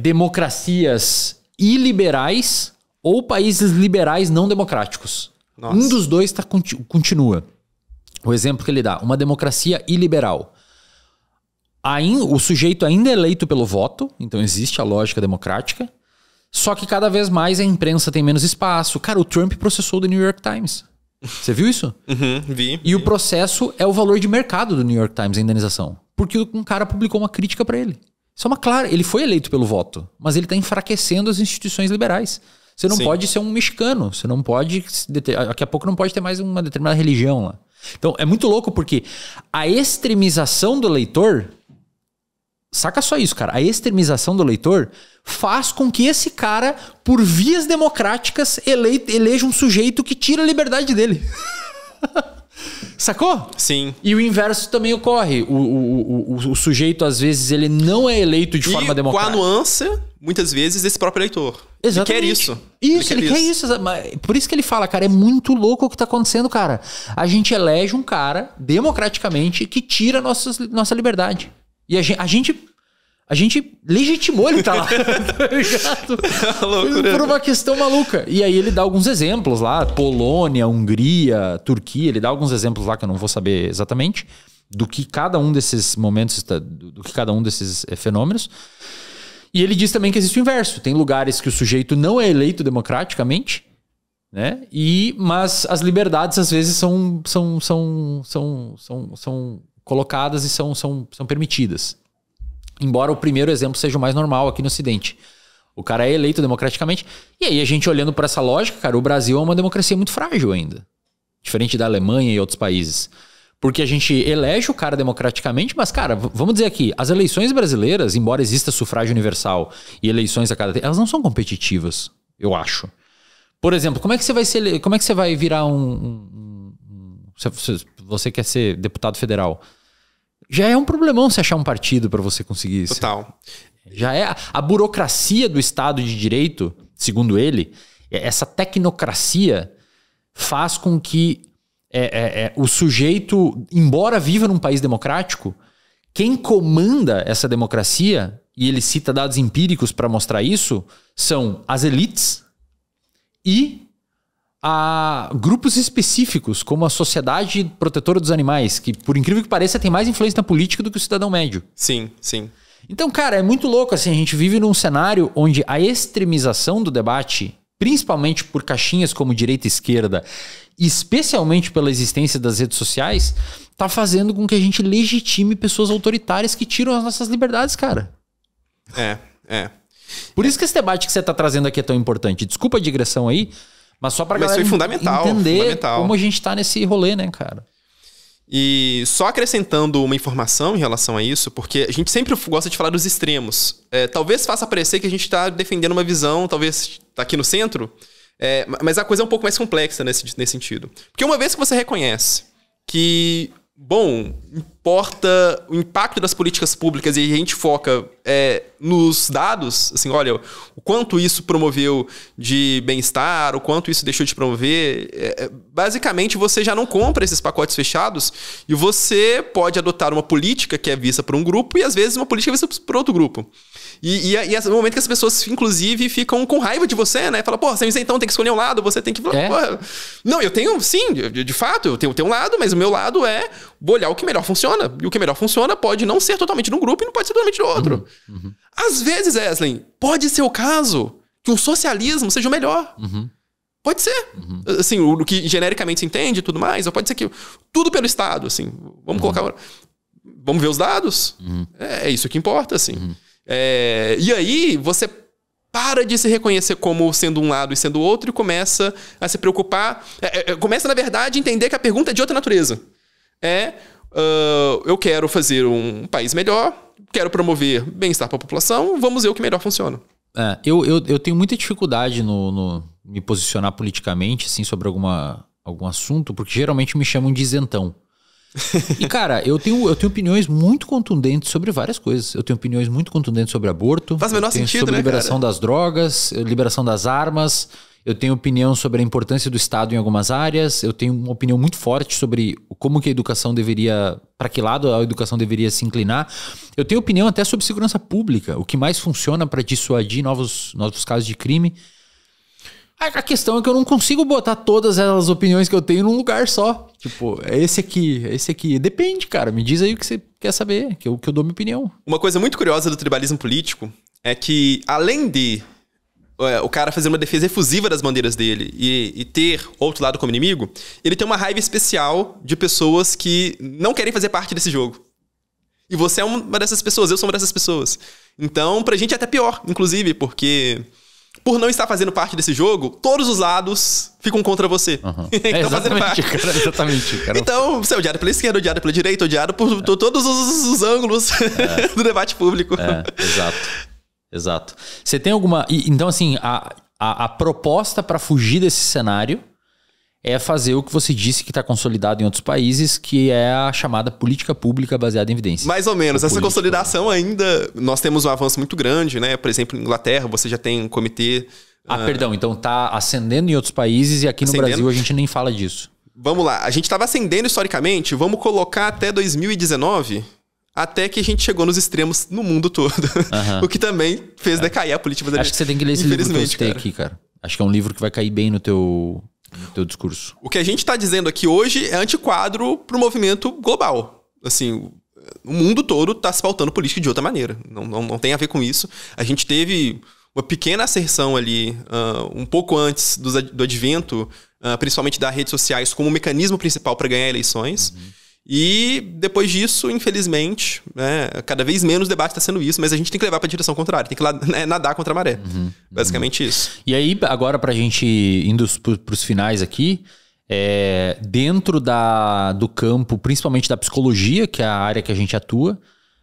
democracias iliberais ou países liberais não democráticos. Nossa. Um dos dois continua. O exemplo que ele dá, uma democracia iliberal. O sujeito ainda é eleito pelo voto, então existe a lógica democrática, só que cada vez mais a imprensa tem menos espaço. Cara, o Trump processou o The New York Times. Você viu isso? Vi. E o processo é o valor de mercado do New York Times, a indenização. Porque um cara publicou uma crítica para ele. Isso é uma clara. Ele foi eleito pelo voto, mas ele está enfraquecendo as instituições liberais. Você não pode ser um mexicano. Você não pode... Daqui a pouco não pode ter mais uma determinada religião lá. Então, é muito louco porque a extremização do eleitor... Saca só isso, cara. A extremização do eleitor faz com que esse cara, por vias democráticas, eleja um sujeito que tira a liberdade dele. Sacou? Sim. E o inverso também ocorre. O sujeito, às vezes, ele não é eleito de forma democrática. Com a nuance, muitas vezes, desse próprio eleitor. Exatamente. Ele quer isso. Ele quer isso. Por isso que ele fala, cara, é muito louco o que tá acontecendo, cara. A gente elege um cara, democraticamente, que tira nossa liberdade. E a gente legitimou ele tá lá. Tá ligado? Por uma questão maluca. E aí ele dá alguns exemplos lá. Polônia, Hungria, Turquia. Ele dá alguns exemplos lá que eu não vou saber exatamente. Do que cada um desses momentos, do que cada um desses fenômenos. E ele diz também que existe o inverso. Tem lugares que o sujeito não é eleito democraticamente, né? Mas as liberdades às vezes são colocadas e são permitidas. Embora o primeiro exemplo seja o mais normal aqui no Ocidente. O cara é eleito democraticamente. E aí a gente olhando por essa lógica, cara, o Brasil é uma democracia muito frágil ainda. Diferente da Alemanha e outros países. Porque a gente elege o cara democraticamente, mas, cara, vamos dizer aqui, as eleições brasileiras, embora exista sufrágio universal e eleições a cada tempo, elas não são competitivas, eu acho. Por exemplo, como é que você vai virar você quer ser deputado federal? Já é um problemão você achar um partido para você conseguir isso. Total. Já é a burocracia do Estado de Direito, segundo ele, essa tecnocracia faz com que o sujeito, embora viva num país democrático, quem comanda essa democracia, e ele cita dados empíricos para mostrar isso, são as elites e a grupos específicos, como a Sociedade Protetora dos Animais, que, por incrível que pareça, tem mais influência na política do que o cidadão médio. Sim, sim. Então, cara, é muito louco, assim, a gente vive num cenário onde a extremização do debate, principalmente por caixinhas como direita e esquerda, especialmente pela existência das redes sociais, tá fazendo com que a gente legitime pessoas autoritárias que tiram as nossas liberdades, cara. Por isso que esse debate que você tá trazendo aqui é tão importante. Desculpa a digressão aí, mas só pra galera entender como a gente tá nesse rolê, né, cara? E só acrescentando uma informação em relação a isso, porque a gente sempre gosta de falar dos extremos. Talvez faça parecer que a gente está defendendo uma visão, talvez tá aqui no centro, mas a coisa é um pouco mais complexa nesse sentido. Porque uma vez que você reconhece que, importa o impacto das políticas públicas e a gente foca nos dados, assim, olha, o quanto isso promoveu de bem-estar, o quanto isso deixou de promover, basicamente você já não compra esses pacotes fechados e você pode adotar uma política que é vista por um grupo e às vezes uma política vista por outro grupo. E é no momento que as pessoas, inclusive, ficam com raiva de você, né? Fala, você então tem que escolher um lado, você tem que... Não, eu tenho, sim, de fato, eu tenho um lado, mas o meu lado vou olhar o que melhor funciona. E o que melhor funciona pode não ser totalmente de um grupo e não pode ser totalmente do outro. Às vezes, Wesley, pode ser o caso que o socialismo seja o melhor. Pode ser. Assim, o que genericamente se entende e tudo mais, ou pode ser que tudo pelo Estado, assim. Vamos colocar... Vamos ver os dados. É isso que importa, assim. E aí, você para de se reconhecer como sendo um lado e sendo outro e começa a se preocupar. Começa, na verdade, a entender que a pergunta é de outra natureza. Eu quero fazer um país melhor, quero promover bem-estar para a população, vamos ver o que melhor funciona. Eu tenho muita dificuldade no me posicionar politicamente assim, sobre algum assunto, porque geralmente me chamam de isentão. E, cara, eu tenho opiniões muito contundentes sobre várias coisas. Eu tenho opiniões muito contundentes sobre aborto. Faz o menor sentido, sobre né, liberação das drogas, liberação das armas. Eu tenho opinião sobre a importância do Estado em algumas áreas. Eu tenho uma opinião muito forte sobre como que a educação deveria... Para que lado a educação deveria se inclinar. Eu tenho opinião até sobre segurança pública. O que mais funciona para dissuadir novos casos de crime. A questão é que eu não consigo botar todas as opiniões que eu tenho num lugar só. Tipo, é esse aqui. Depende, cara. Me diz aí o que você quer saber, que eu dou minha opinião. Uma coisa muito curiosa do tribalismo político é que, além de o cara fazer uma defesa efusiva das bandeiras dele e ter outro lado como inimigo, ele tem uma raiva especial de pessoas que não querem fazer parte desse jogo. E você é uma dessas pessoas, eu sou uma dessas pessoas. Então, pra gente é até pior, inclusive, porque... Por não estar fazendo parte desse jogo, todos os lados ficam contra você. Exatamente, cara. Então, você é odiado pela esquerda, odiado pela direita, odiado por todos os ângulos do debate público. Exato. Você tem alguma... Então, assim, a proposta para fugir desse cenário é fazer o que você disse que está consolidado em outros países, que é a chamada política pública baseada em evidências. Mais ou menos. Essa consolidação ainda... Nós temos um avanço muito grande, né? Por exemplo, em Inglaterra, você já tem um comitê... Perdão. Então tá ascendendo em outros países e aqui no Brasil a gente nem fala disso. Vamos lá. A gente estava ascendendo historicamente, vamos colocar até 2019... Até que a gente chegou nos extremos no mundo todo. O que também fez decair a política brasileira. Acho que você tem que ler esse livro que eu citei aqui, cara. Acho que é um livro que vai cair bem no teu discurso. O que a gente está dizendo aqui hoje é antiquadro para o movimento global. Assim, o mundo todo está se pautando política de outra maneira. Não tem a ver com isso. A gente teve uma pequena ascensão ali, um pouco antes do advento, principalmente das redes sociais, como mecanismo principal para ganhar eleições. E depois disso, infelizmente, né, cada vez menos debate está sendo isso, mas a gente tem que levar para a direção contrária, tem que nadar contra a maré. Basicamente isso. E aí, agora para a gente indo para os finais aqui, dentro do campo, principalmente da psicologia, que é a área que a gente atua,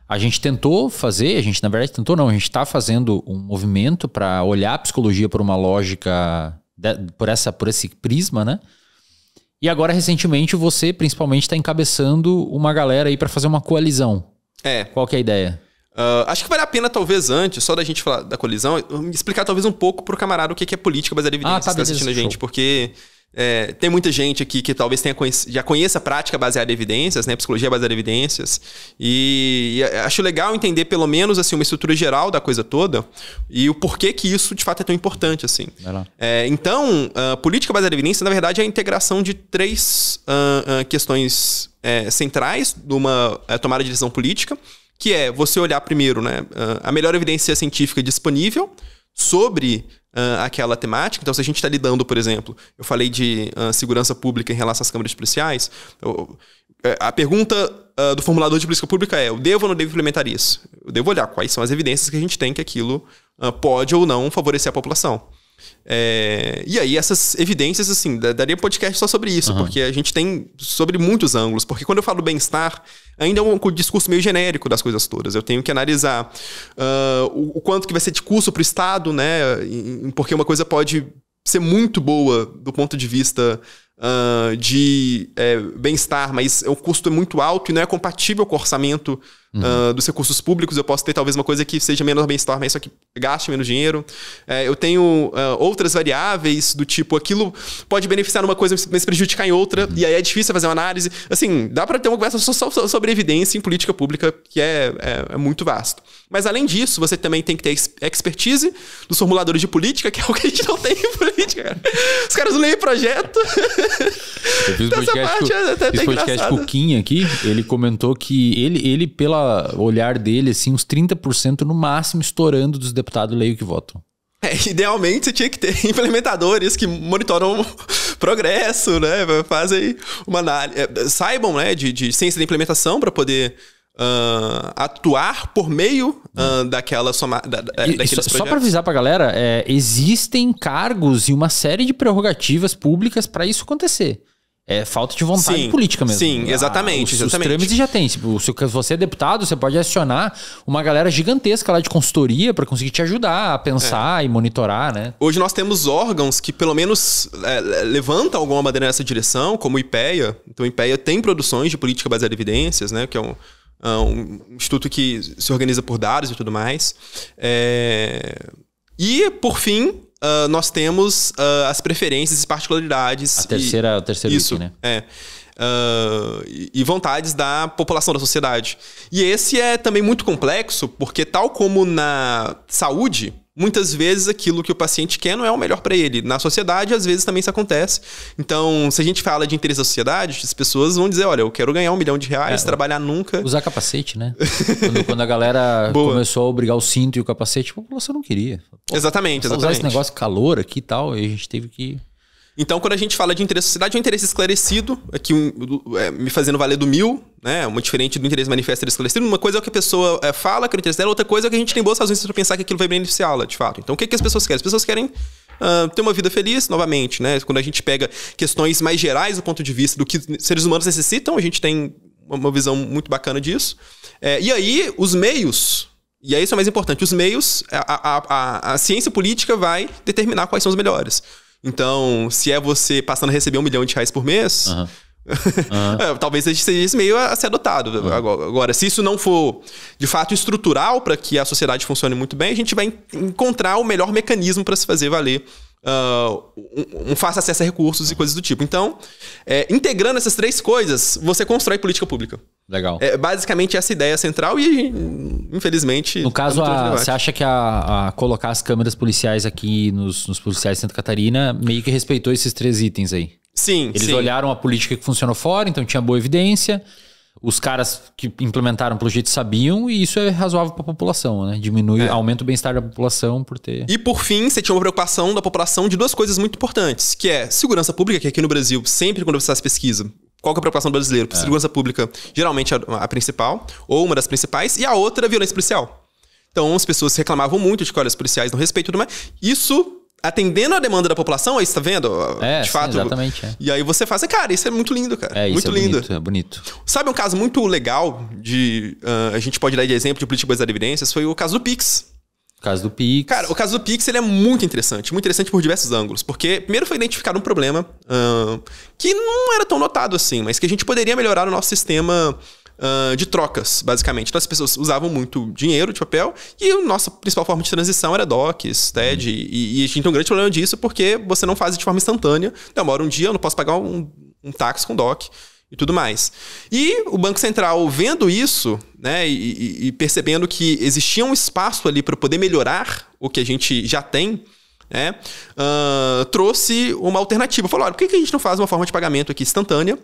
a gente tentou fazer, na verdade a gente está fazendo um movimento para olhar a psicologia por uma lógica, por esse prisma, né? E agora, recentemente, você principalmente está encabeçando uma galera aí para fazer uma coalizão. Qual que é a ideia? Acho que vale a pena, talvez, antes, só da gente falar da coalizão, explicar talvez um pouco pro camarada o que é política baseada em evidências que está assistindo a gente. Porque tem muita gente aqui que talvez já conheça a prática baseada em evidências, né? Psicologia baseada em evidências. E acho legal entender, pelo menos, assim, uma estrutura geral da coisa toda e o porquê que isso, de fato, é tão importante, assim. Então, política baseada em evidências, na verdade, é a integração de três questões centrais de uma tomada de decisão política, que é você olhar primeiro, né, a melhor evidência científica disponível sobre aquela temática. Então, se a gente está lidando, por exemplo, eu falei de segurança pública em relação às câmaras policiais, a pergunta do formulador de política pública é: eu devo ou não devo implementar isso? Eu devo olhar quais são as evidências que a gente tem que aquilo pode ou não favorecer a população. E aí essas evidências, assim, daria podcast só sobre isso, porque a gente tem sobre muitos ângulos, porque quando eu falo bem-estar, ainda é um discurso meio genérico das coisas todas. Eu tenho que analisar o quanto que vai ser de custo para o Estado, né? Porque uma coisa pode ser muito boa do ponto de vista de bem-estar, mas o custo é muito alto e não é compatível com o orçamento dos recursos públicos. Eu posso ter talvez uma coisa que seja menos bem-estar, mas só que gaste menos dinheiro. Eu tenho outras variáveis do tipo, aquilo pode beneficiar numa coisa, mas prejudicar em outra, e aí é difícil fazer uma análise. Assim, dá para ter uma conversa só sobre evidência em política pública, que é muito vasto. Mas além disso, você também tem que ter expertise dos formuladores de política, que é o que a gente não tem em política, cara. Os caras não leem projeto. Eu fiz podcast com o Kim aqui, ele comentou que ele pela olhar dele, assim, uns 30% no máximo estourando dos deputados leio que votam. Idealmente você tinha que ter implementadores que monitoram o progresso, né? Fazem uma análise. Saibam, né, de ciência da implementação para poder atuar por meio daqueles projetos. Só para avisar pra galera, existem cargos e uma série de prerrogativas públicas para isso acontecer. É falta de vontade política mesmo. Sim, exatamente. Os trâmites já tem. Tipo, se você é deputado, você pode acionar uma galera gigantesca lá de consultoria para conseguir te ajudar a pensar e monitorar, né? Hoje nós temos órgãos que pelo menos levantam alguma bandeira nessa direção, como o IPEA. Então o IPEA tem produções de política baseada em evidências, né? Que é um instituto que se organiza por dados e tudo mais. E, por fim, nós temos as preferências e particularidades. O terceiro isso, item, né? E vontades da população, da sociedade. E esse é também muito complexo, porque tal como na saúde, muitas vezes aquilo que o paciente quer não é o melhor para ele. Na sociedade, às vezes, também isso acontece. Então, se a gente fala de interesse da sociedade, as pessoas vão dizer, olha, eu quero ganhar R$1 milhão, trabalhar nunca. Usar capacete, né? quando a galera começou a obrigar o cinto e o capacete, a população não queria. Exatamente. Usar esse negócio de calor aqui e tal, e a gente teve que... Então, quando a gente fala de interesse da sociedade, é um interesse esclarecido, aqui me fazendo valer do 1000, né? Uma diferente do interesse manifesto esclarecido. Uma coisa é o que a pessoa fala, que é o interesse dela, outra coisa é que a gente tem boas razões para pensar que aquilo vai beneficiá-la, de fato. Então, o que as pessoas querem? As pessoas querem ter uma vida feliz, novamente, né? Quando a gente pega questões mais gerais do ponto de vista do que seres humanos necessitam, a gente tem uma visão muito bacana disso. E aí, os meios... E aí isso é mais importante. Os meios, a ciência política vai determinar quais são os melhores. Então, se é você passando a receber R$1 milhão por mês... talvez seja esse meio a ser adotado. Agora, se isso não for de fato estrutural para que a sociedade funcione muito bem, a gente vai encontrar o melhor mecanismo para se fazer valer um fácil acesso a recursos e coisas do tipo. Então, integrando essas três coisas, você constrói política pública. Legal. Basicamente essa ideia central e, infelizmente... No caso, você acha que a colocar as câmeras policiais aqui nos policiais de Santa Catarina meio que respeitou esses 3 itens aí? Sim, Eles olharam a política que funcionou fora, então tinha boa evidência. Os caras que implementaram pelo jeito sabiam, e isso é razoável para a população, né? Aumenta o bem-estar da população por ter... E por fim, você tinha uma preocupação da população de 2 coisas muito importantes, que é segurança pública, que aqui no Brasil, sempre quando você faz pesquisa, qual que é a preocupação do brasileiro? Segurança pública, geralmente a principal, ou uma das principais, e a outra, violência policial. Então as pessoas reclamavam muito de que, olha, os policiais não respeitam tudo mais. Isso... atendendo a demanda da população, aí você tá vendo? De fato. Sim, exatamente. E aí você faz, cara, isso é muito lindo, cara. Isso muito lindo. É bonito. Sabe um caso muito legal de... a gente pode dar de exemplo de política baseada em evidências? Foi o caso do Pix. O caso do Pix. Cara, o caso do Pix, ele é muito interessante por diversos ângulos. Porque, primeiro, foi identificado um problema que não era tão notado assim, mas que a gente poderia melhorar o nosso sistema... de trocas, basicamente. Então as pessoas usavam muito dinheiro de papel e a nossa principal forma de transição era DOCs, TED, e a gente tem um grande problema disso porque você não faz de forma instantânea. Demora um dia, eu não posso pagar um táxi com DOC e tudo mais. E o Banco Central, vendo isso, né, e percebendo que existia um espaço ali para poder melhorar o que a gente já tem, né, trouxe uma alternativa. Falou, olha, por que a gente não faz uma forma de pagamento aqui instantânea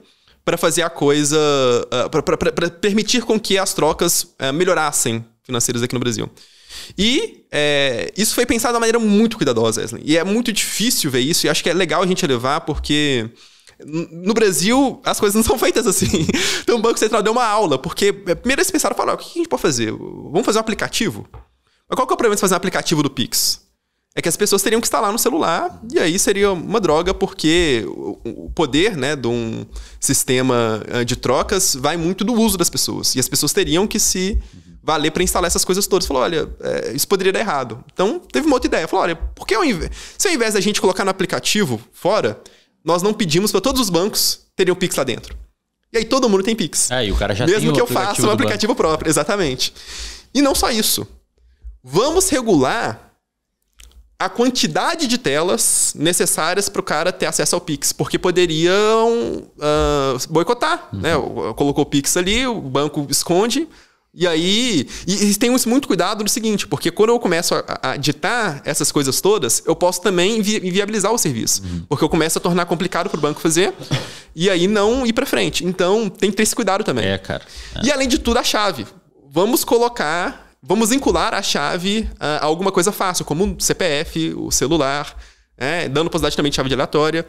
para fazer a coisa, para permitir com que as trocas melhorassem financeiras aqui no Brasil. E isso foi pensado de uma maneira muito cuidadosa, Wesley. E é muito difícil ver isso, e acho que é legal a gente levar, porque no Brasil as coisas não são feitas assim. Então o Banco Central deu uma aula, porque primeiro eles pensaram, falaram, o que a gente pode fazer? Vamos fazer um aplicativo? Mas qual que é o problema de fazer um aplicativo do Pix? É que as pessoas teriam que instalar no celular, e aí seria uma droga, porque o poder, né, de um sistema de trocas vai muito do uso das pessoas. E as pessoas teriam que se valer para instalar essas coisas todas. Falou, olha, isso poderia dar errado. Então, teve uma outra ideia. Falou, olha, por que se ao invés da gente colocar no aplicativo fora, nós não pedimos para todos os bancos terem o Pix lá dentro? E aí todo mundo tem Pix. E o cara já mesmo tem que eu faça um aplicativo próprio, exatamente. E não só isso. Vamos regular a quantidade de telas necessárias para o cara ter acesso ao Pix, porque poderiam boicotar, né? Colocou o Pix ali, o banco esconde, e aí... E tem muito cuidado no seguinte, porque quando eu começo a ditar essas coisas todas, eu posso também inviabilizar o serviço, porque eu começo a tornar complicado para o banco fazer, e aí não ir para frente. Então, tem que ter esse cuidado também. Cara. E além de tudo, a chave. Vamos vincular a chave a alguma coisa fácil, como o CPF, o celular, dando possibilidade também de chave de aleatória.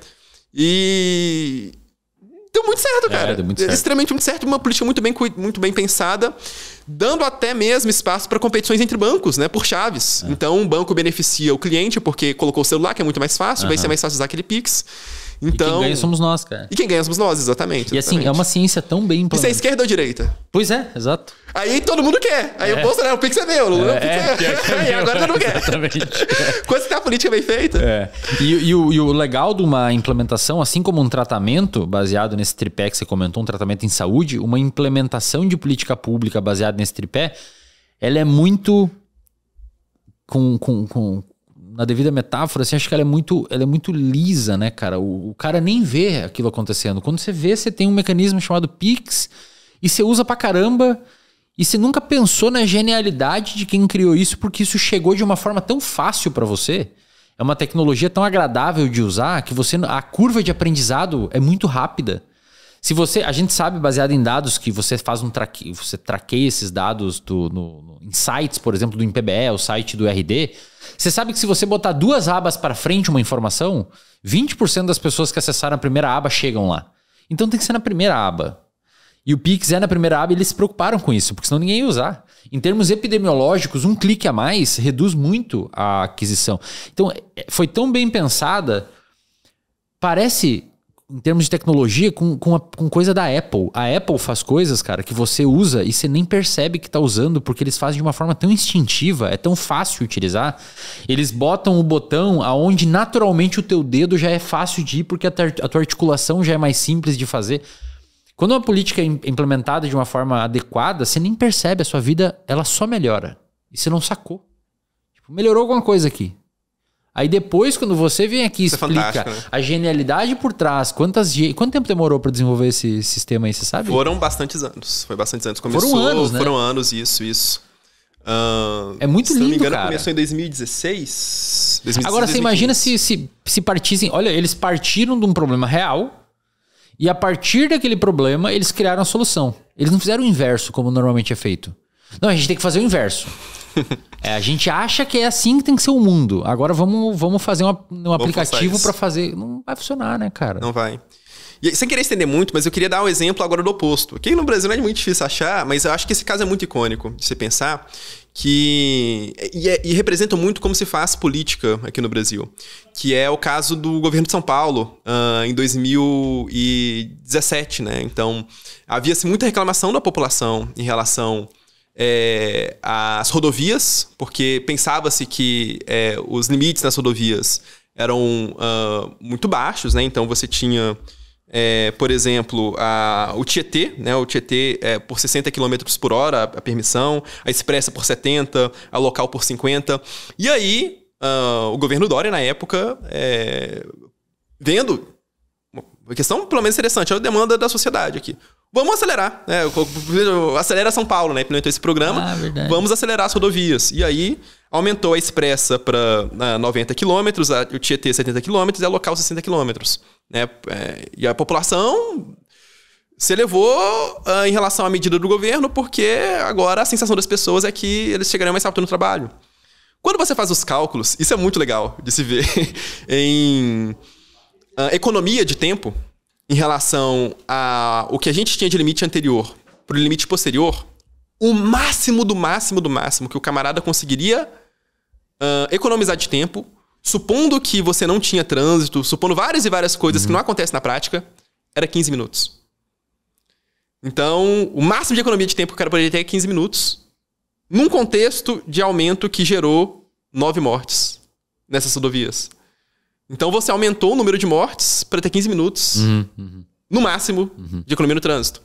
E deu muito certo, cara. Deu muito certo. Extremamente muito certo. Uma política muito bem pensada, dando até mesmo espaço para competições entre bancos, né, por chaves. Então, um banco beneficia o cliente porque colocou o celular, que é muito mais fácil, vai ser mais fácil usar aquele Pix. Então, e quem ganha somos nós, cara. E quem ganha somos nós, exatamente. E assim, é uma ciência tão bem implementada. Isso é esquerda ou direita? Pois é, exato. Aí todo mundo quer. Aí o Bolsonaro, o Pix é meu. O Pix é... E agora não quer. Exatamente. Quando você tem a política bem feita. E o legal de uma implementação, assim como um tratamento baseado nesse tripé que você comentou, um tratamento em saúde, uma implementação de política pública baseada nesse tripé, ela é muito... na devida metáfora, assim, acho que ela é muito lisa, né, cara? O cara nem vê aquilo acontecendo. Quando você vê, você tem um mecanismo chamado Pix e você usa pra caramba e você nunca pensou na genialidade de quem criou isso, porque isso chegou de uma forma tão fácil pra você. É uma tecnologia tão agradável de usar que a curva de aprendizado é muito rápida. A gente sabe, baseado em dados, que você faz você traqueia esses dados no Insights, por exemplo, do INPBE, o site do RD. Você sabe que se você botar 2 abas para frente uma informação, 20% das pessoas que acessaram a primeira aba chegam lá. Então tem que ser na primeira aba. E o Pix na primeira aba, e eles se preocuparam com isso, porque senão ninguém ia usar. Em termos epidemiológicos, um clique a mais reduz muito a aquisição. Então, foi tão bem pensada, parece... em termos de tecnologia, com coisa da Apple. A Apple faz coisas, cara, que você usa e você nem percebe que tá usando, porque eles fazem de uma forma tão instintiva, é tão fácil utilizar. Eles botam o botão aonde naturalmente o teu dedo já é fácil de ir, porque a tua articulação já é mais simples de fazer. Quando uma política é implementada de uma forma adequada, você nem percebe, a sua vida ela só melhora. E você não sacou. Tipo, melhorou alguma coisa aqui. Aí depois, quando você vem aqui e explica a genialidade por trás, quanto tempo demorou para desenvolver esse sistema aí, você sabe? Foram bastantes anos. Foi bastantes anos. Começou, foram anos, isso. É muito lindo, se não me engano, cara. Começou em 2016. Agora, você imagina se partissem... Olha, eles partiram de um problema real e a partir daquele problema, eles criaram a solução. Eles não fizeram o inverso, como normalmente é feito. Não, a gente tem que fazer o inverso. A gente acha que é assim que tem que ser o mundo. Agora vamos fazer um aplicativo para fazer. Não vai funcionar, né, cara? Não vai. E, sem querer estender muito, mas eu queria dar um exemplo agora do oposto. Aqui no Brasil não é muito difícil achar, mas eu acho que esse caso é muito icônico de você pensar que... E representa muito como se faz política aqui no Brasil. Que é o caso do governo de São Paulo, em 2017, né? Então, havia-se muita reclamação da população em relação... as rodovias, porque pensava-se que os limites nas rodovias eram muito baixos, né? Então você tinha, por exemplo, o Tietê, né? O Tietê por 60 km por hora a permissão, a expressa por 70, a local por 50. E aí, o governo Dória, na época, vendo uma questão pelo menos interessante, é a demanda da sociedade aqui. Vamos acelerar, né? Acelera São Paulo, né? Implementou esse programa. Vamos acelerar as rodovias. E aí, aumentou a expressa para 90 km, o Tietê 70 km e a local 60 km. Né? E a população se elevou em relação à medida do governo, porque agora a sensação das pessoas é que eles chegariam mais rápido no trabalho. Quando você faz os cálculos, isso é muito legal de se ver em economia de tempo, em relação ao que a gente tinha de limite anterior para o limite posterior, o máximo do máximo do máximo que o camarada conseguiria economizar de tempo, supondo que você não tinha trânsito, supondo várias e várias coisas que não acontecem na prática, era 15 minutos. Então, o máximo de economia de tempo que o cara poderia ter é 15 minutos, num contexto de aumento que gerou 9 mortes nessas rodovias. Então você aumentou o número de mortes para ter 15 minutos, no máximo, de economia no trânsito.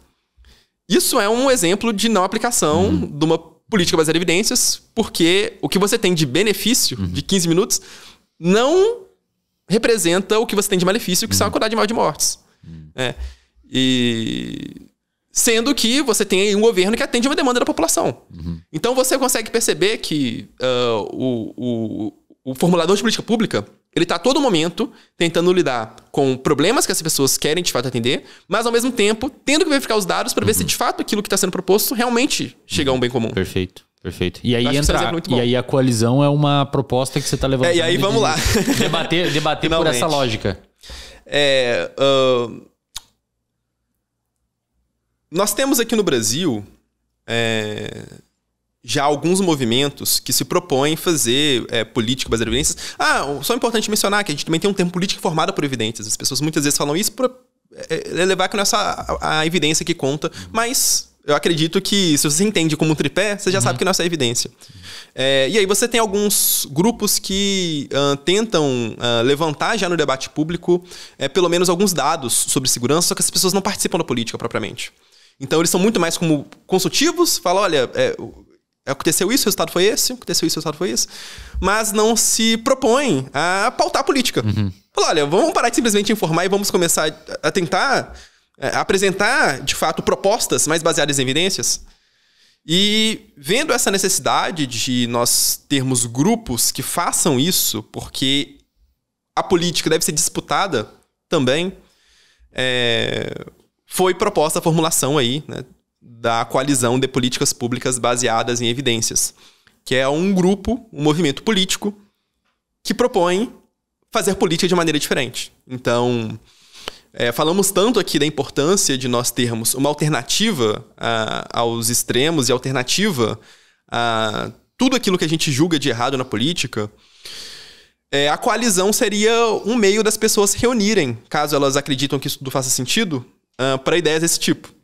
Isso é um exemplo de não aplicação de uma política baseada em evidências, porque o que você tem de benefício de 15 minutos não representa o que você tem de malefício, que são a quantidade maior de mortes. E sendo que você tem aí um governo que atende uma demanda da população. Então você consegue perceber que o formulador de política pública, ele está a todo momento tentando lidar com problemas que as pessoas querem de fato atender, mas ao mesmo tempo tendo que verificar os dados para ver se de fato aquilo que está sendo proposto realmente chega a um bem comum. Perfeito. E aí aí a coalizão é uma proposta que você está levantando. E aí vamos lá. Debater por essa lógica. Nós temos aqui no Brasil já alguns movimentos que se propõem fazer política baseada em evidências. Só é importante mencionar que a gente também tem um termo política formada por evidências. As pessoas muitas vezes falam isso para levar que não é só a evidência que conta, mas eu acredito que se você entende como um tripé, você já sabe que não é só evidência. E aí você tem alguns grupos que tentam levantar já no debate público pelo menos alguns dados sobre segurança, só que as pessoas não participam da política propriamente. Então eles são muito mais como consultivos, falam, olha... aconteceu isso, o resultado foi esse. Aconteceu isso, o resultado foi esse. Mas não se propõe a pautar a política. Fala, olha, vamos parar de simplesmente informar e vamos começar a tentar apresentar, de fato, propostas mais baseadas em evidências. E vendo essa necessidade de nós termos grupos que façam isso, porque a política deve ser disputada também, foi proposta a formulação aí, né, da coalizão de políticas públicas baseadas em evidências, que é um grupo, um movimento político que propõe fazer política de maneira diferente. Então, falamos tanto aqui da importância de nós termos uma alternativa aos extremos e alternativa a tudo aquilo que a gente julga de errado na política. a coalizão seria um meio das pessoas se reunirem, caso elas acreditam que isso tudo faça sentido, para ideias desse tipo.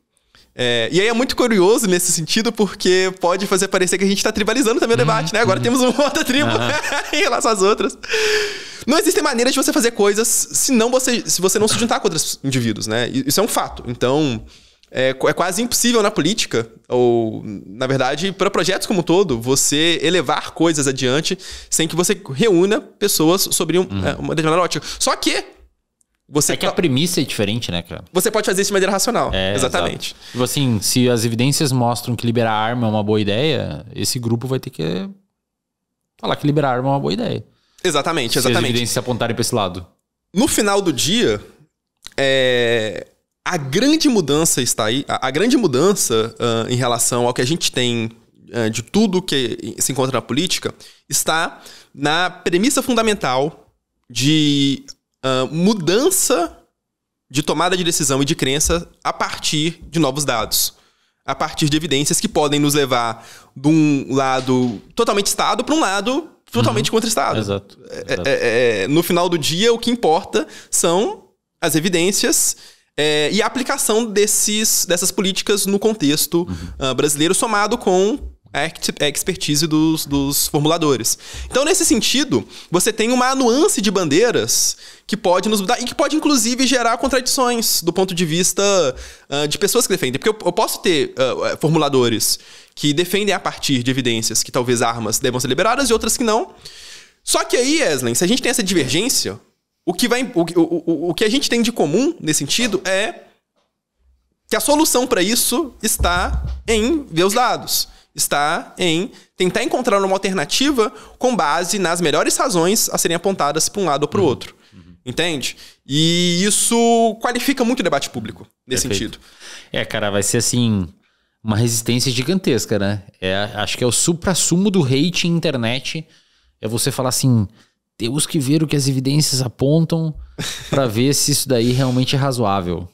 E aí é muito curioso nesse sentido, porque pode fazer parecer que a gente está tribalizando também o debate, né? Agora temos uma outra tribo em relação às outras. Não existem maneiras de você fazer coisas se você não se juntar com outros indivíduos, né? Isso é um fato. Então, é quase impossível na política, ou, na verdade, para projetos como um todo, você elevar coisas adiante sem que você reúna pessoas sobre uma determinada ótica. Só que a premissa é diferente, né, cara? Você pode fazer isso de maneira racional. Exatamente. Tipo assim, se as evidências mostram que liberar arma é uma boa ideia, esse grupo vai ter que falar que liberar arma é uma boa ideia. Exatamente. Se as evidências apontarem para esse lado. No final do dia, a grande mudança está aí. A grande mudança em relação ao que a gente tem de tudo que se encontra na política está na premissa fundamental de mudança de tomada de decisão e de crença a partir de novos dados. A partir de evidências que podem nos levar de um lado totalmente Estado para um lado totalmente contra o Estado. Exato. No final do dia, o que importa são as evidências e a aplicação dessas políticas no contexto brasileiro, somado com a expertise dos formuladores. Então, nesse sentido, você tem uma nuance de bandeiras que pode nos mudar e que pode, inclusive, gerar contradições do ponto de vista de pessoas que defendem. Porque eu posso ter formuladores que defendem a partir de evidências que talvez armas devam ser liberadas e outras que não. Só que aí, Eslen, se a gente tem essa divergência, o que a gente tem de comum nesse sentido é que a solução para isso está em ver os dados. Está em tentar encontrar uma alternativa com base nas melhores razões a serem apontadas para um lado ou para o outro. Entende? E isso qualifica muito o debate público nesse sentido. Cara, vai ser assim uma resistência gigantesca, né? Acho que é o supra-sumo do hate em internet. É você falar assim, temos que ver o que as evidências apontam para ver se isso daí realmente é razoável.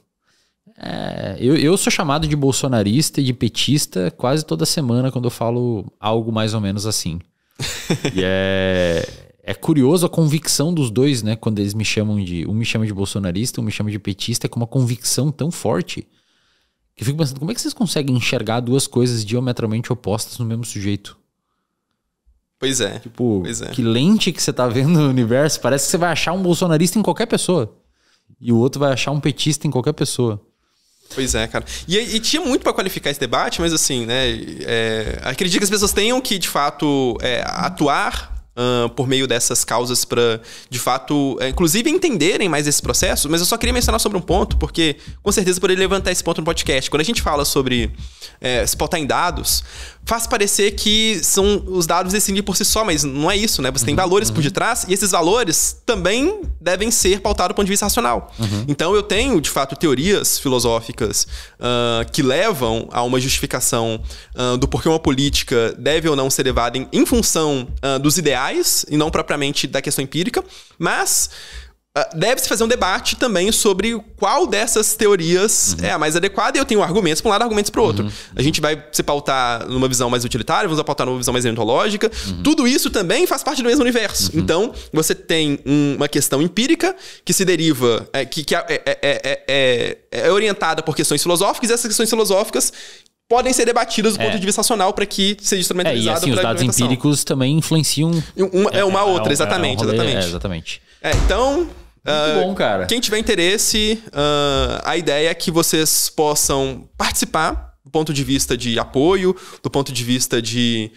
Eu sou chamado de bolsonarista e de petista quase toda semana quando eu falo algo mais ou menos assim. E é curioso a convicção dos dois, né? Quando eles me chamam de... Um me chama de bolsonarista, um me chama de petista, com uma convicção tão forte que eu fico pensando, como é que vocês conseguem enxergar duas coisas diametralmente opostas no mesmo sujeito? Pois é. Que lente que você tá vendo no universo, parece que você vai achar um bolsonarista em qualquer pessoa. E o outro vai achar um petista em qualquer pessoa. Pois é, cara. E tinha muito pra qualificar esse debate, mas assim, né? Acredito que as pessoas tenham que, de fato, atuar por meio dessas causas para, de fato, inclusive entenderem mais esse processo. Mas eu só queria mencionar sobre um ponto, porque com certeza poderia levantar esse ponto no podcast. Quando a gente fala sobre se pautar em dados, faz parecer que são os dados decididos por si só, mas não é isso, né? Você tem valores por detrás e esses valores também devem ser pautados do ponto de vista racional. Então eu tenho, de fato, teorias filosóficas que levam a uma justificação do porquê uma política deve ou não ser levada em função dos ideais e não propriamente da questão empírica, mas deve-se fazer um debate também sobre qual dessas teorias é a mais adequada, e eu tenho argumentos para um lado e argumentos para o outro. A gente vai se pautar numa visão mais utilitária, vamos pautar numa visão mais ontológica. Tudo isso também faz parte do mesmo universo. Então, você tem uma questão empírica que se deriva, que é orientada por questões filosóficas, e essas questões filosóficas podem ser debatidas do ponto de vista racional para que seja instrumentalizado. E assim, os dados empíricos também influenciam uma outra, exatamente. Exatamente. Então, muito bom, cara. Quem tiver interesse, a ideia é que vocês possam participar do ponto de vista de apoio, do ponto de vista de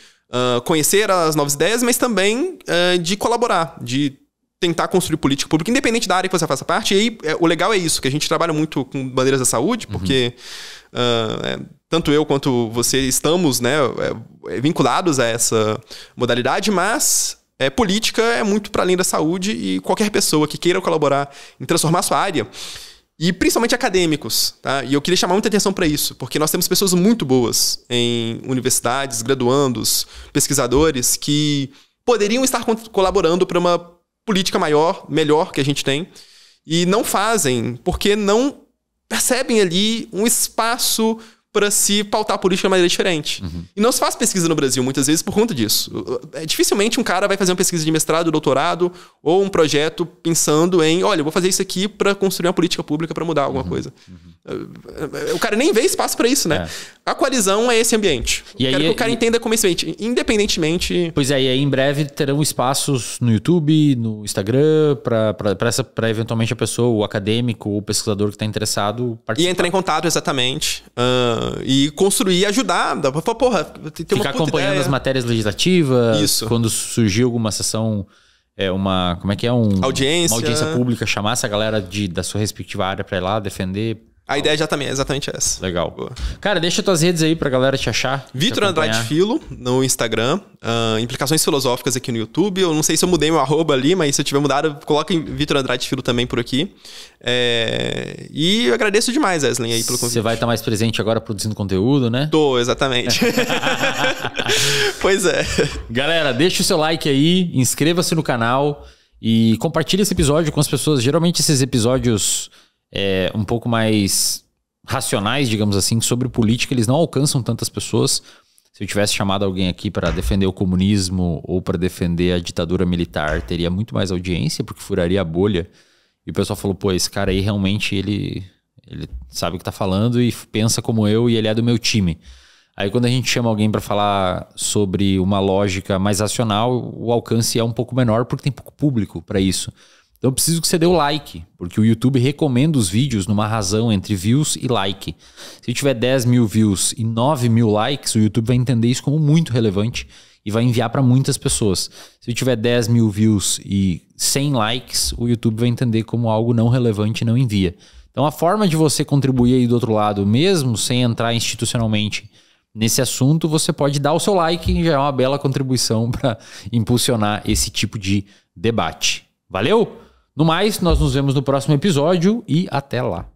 conhecer as novas ideias, mas também de colaborar, de tentar construir política pública, independente da área que você faça parte. E aí, o legal é isso, que a gente trabalha muito com bandeiras da saúde, porque tanto eu quanto você estamos, né, vinculados a essa modalidade, mas política é muito para além da saúde, e qualquer pessoa que queira colaborar em transformar a sua área, e principalmente acadêmicos, tá? E eu queria chamar muita atenção para isso, porque nós temos pessoas muito boas em universidades, graduandos, pesquisadores, que poderiam estar colaborando para uma política maior, melhor que a gente tem, e não fazem, porque não percebem ali um espaço para se pautar a política de maneira diferente. E não se faz pesquisa no Brasil, muitas vezes, por conta disso. Dificilmente um cara vai fazer uma pesquisa de mestrado, doutorado, ou um projeto pensando em, olha, eu vou fazer isso aqui para construir uma política pública para mudar alguma coisa. O cara nem vê espaço para isso, né? A coalizão é esse ambiente. Quero que o cara entenda como esse ambiente, independentemente... Pois é, e aí em breve terão espaços no YouTube, no Instagram, para eventualmente a pessoa, o acadêmico ou o pesquisador que está interessado participar. E entrar em contato, exatamente. E construir, ajudar. Porra, tem ficar acompanhando ideia. as matérias legislativas. Isso. Quando surgir alguma sessão, como é que é? Uma audiência pública, chamar essa galera da sua respectiva área para ir lá defender. A ideia já também é exatamente essa. Legal. Boa. Cara, deixa tuas redes aí pra galera te achar. Vitor Andrade Filo no Instagram. Implicações filosóficas aqui no YouTube. Eu não sei se eu mudei meu arroba ali, mas se eu tiver mudado, coloquem Vitor Andrade Filo também por aqui. E eu agradeço demais, Wesley, aí pelo convite. Você vai estar mais presente agora produzindo conteúdo, né? Tô, exatamente. Pois é. Galera, deixa o seu like aí, inscreva-se no canal e compartilhe esse episódio com as pessoas. Geralmente esses episódios... um pouco mais racionais, digamos assim, sobre política, eles não alcançam tantas pessoas. Se eu tivesse chamado alguém aqui para defender o comunismo ou para defender a ditadura militar, teria muito mais audiência, porque furaria a bolha. E o pessoal falou, pô, esse cara aí realmente, ele sabe o que tá falando e pensa como eu e ele é do meu time. Aí quando a gente chama alguém para falar sobre uma lógica mais racional, o alcance é um pouco menor porque tem pouco público para isso. Então eu preciso que você dê o like, porque o YouTube recomenda os vídeos numa razão entre views e like. Se tiver 10 mil views e 9 mil likes, o YouTube vai entender isso como muito relevante e vai enviar para muitas pessoas. Se tiver 10 mil views e 100 likes, o YouTube vai entender como algo não relevante e não envia. Então a forma de você contribuir aí do outro lado, mesmo sem entrar institucionalmente nesse assunto, você pode dar o seu like e já é uma bela contribuição para impulsionar esse tipo de debate. Valeu? No mais, nós nos vemos no próximo episódio e até lá.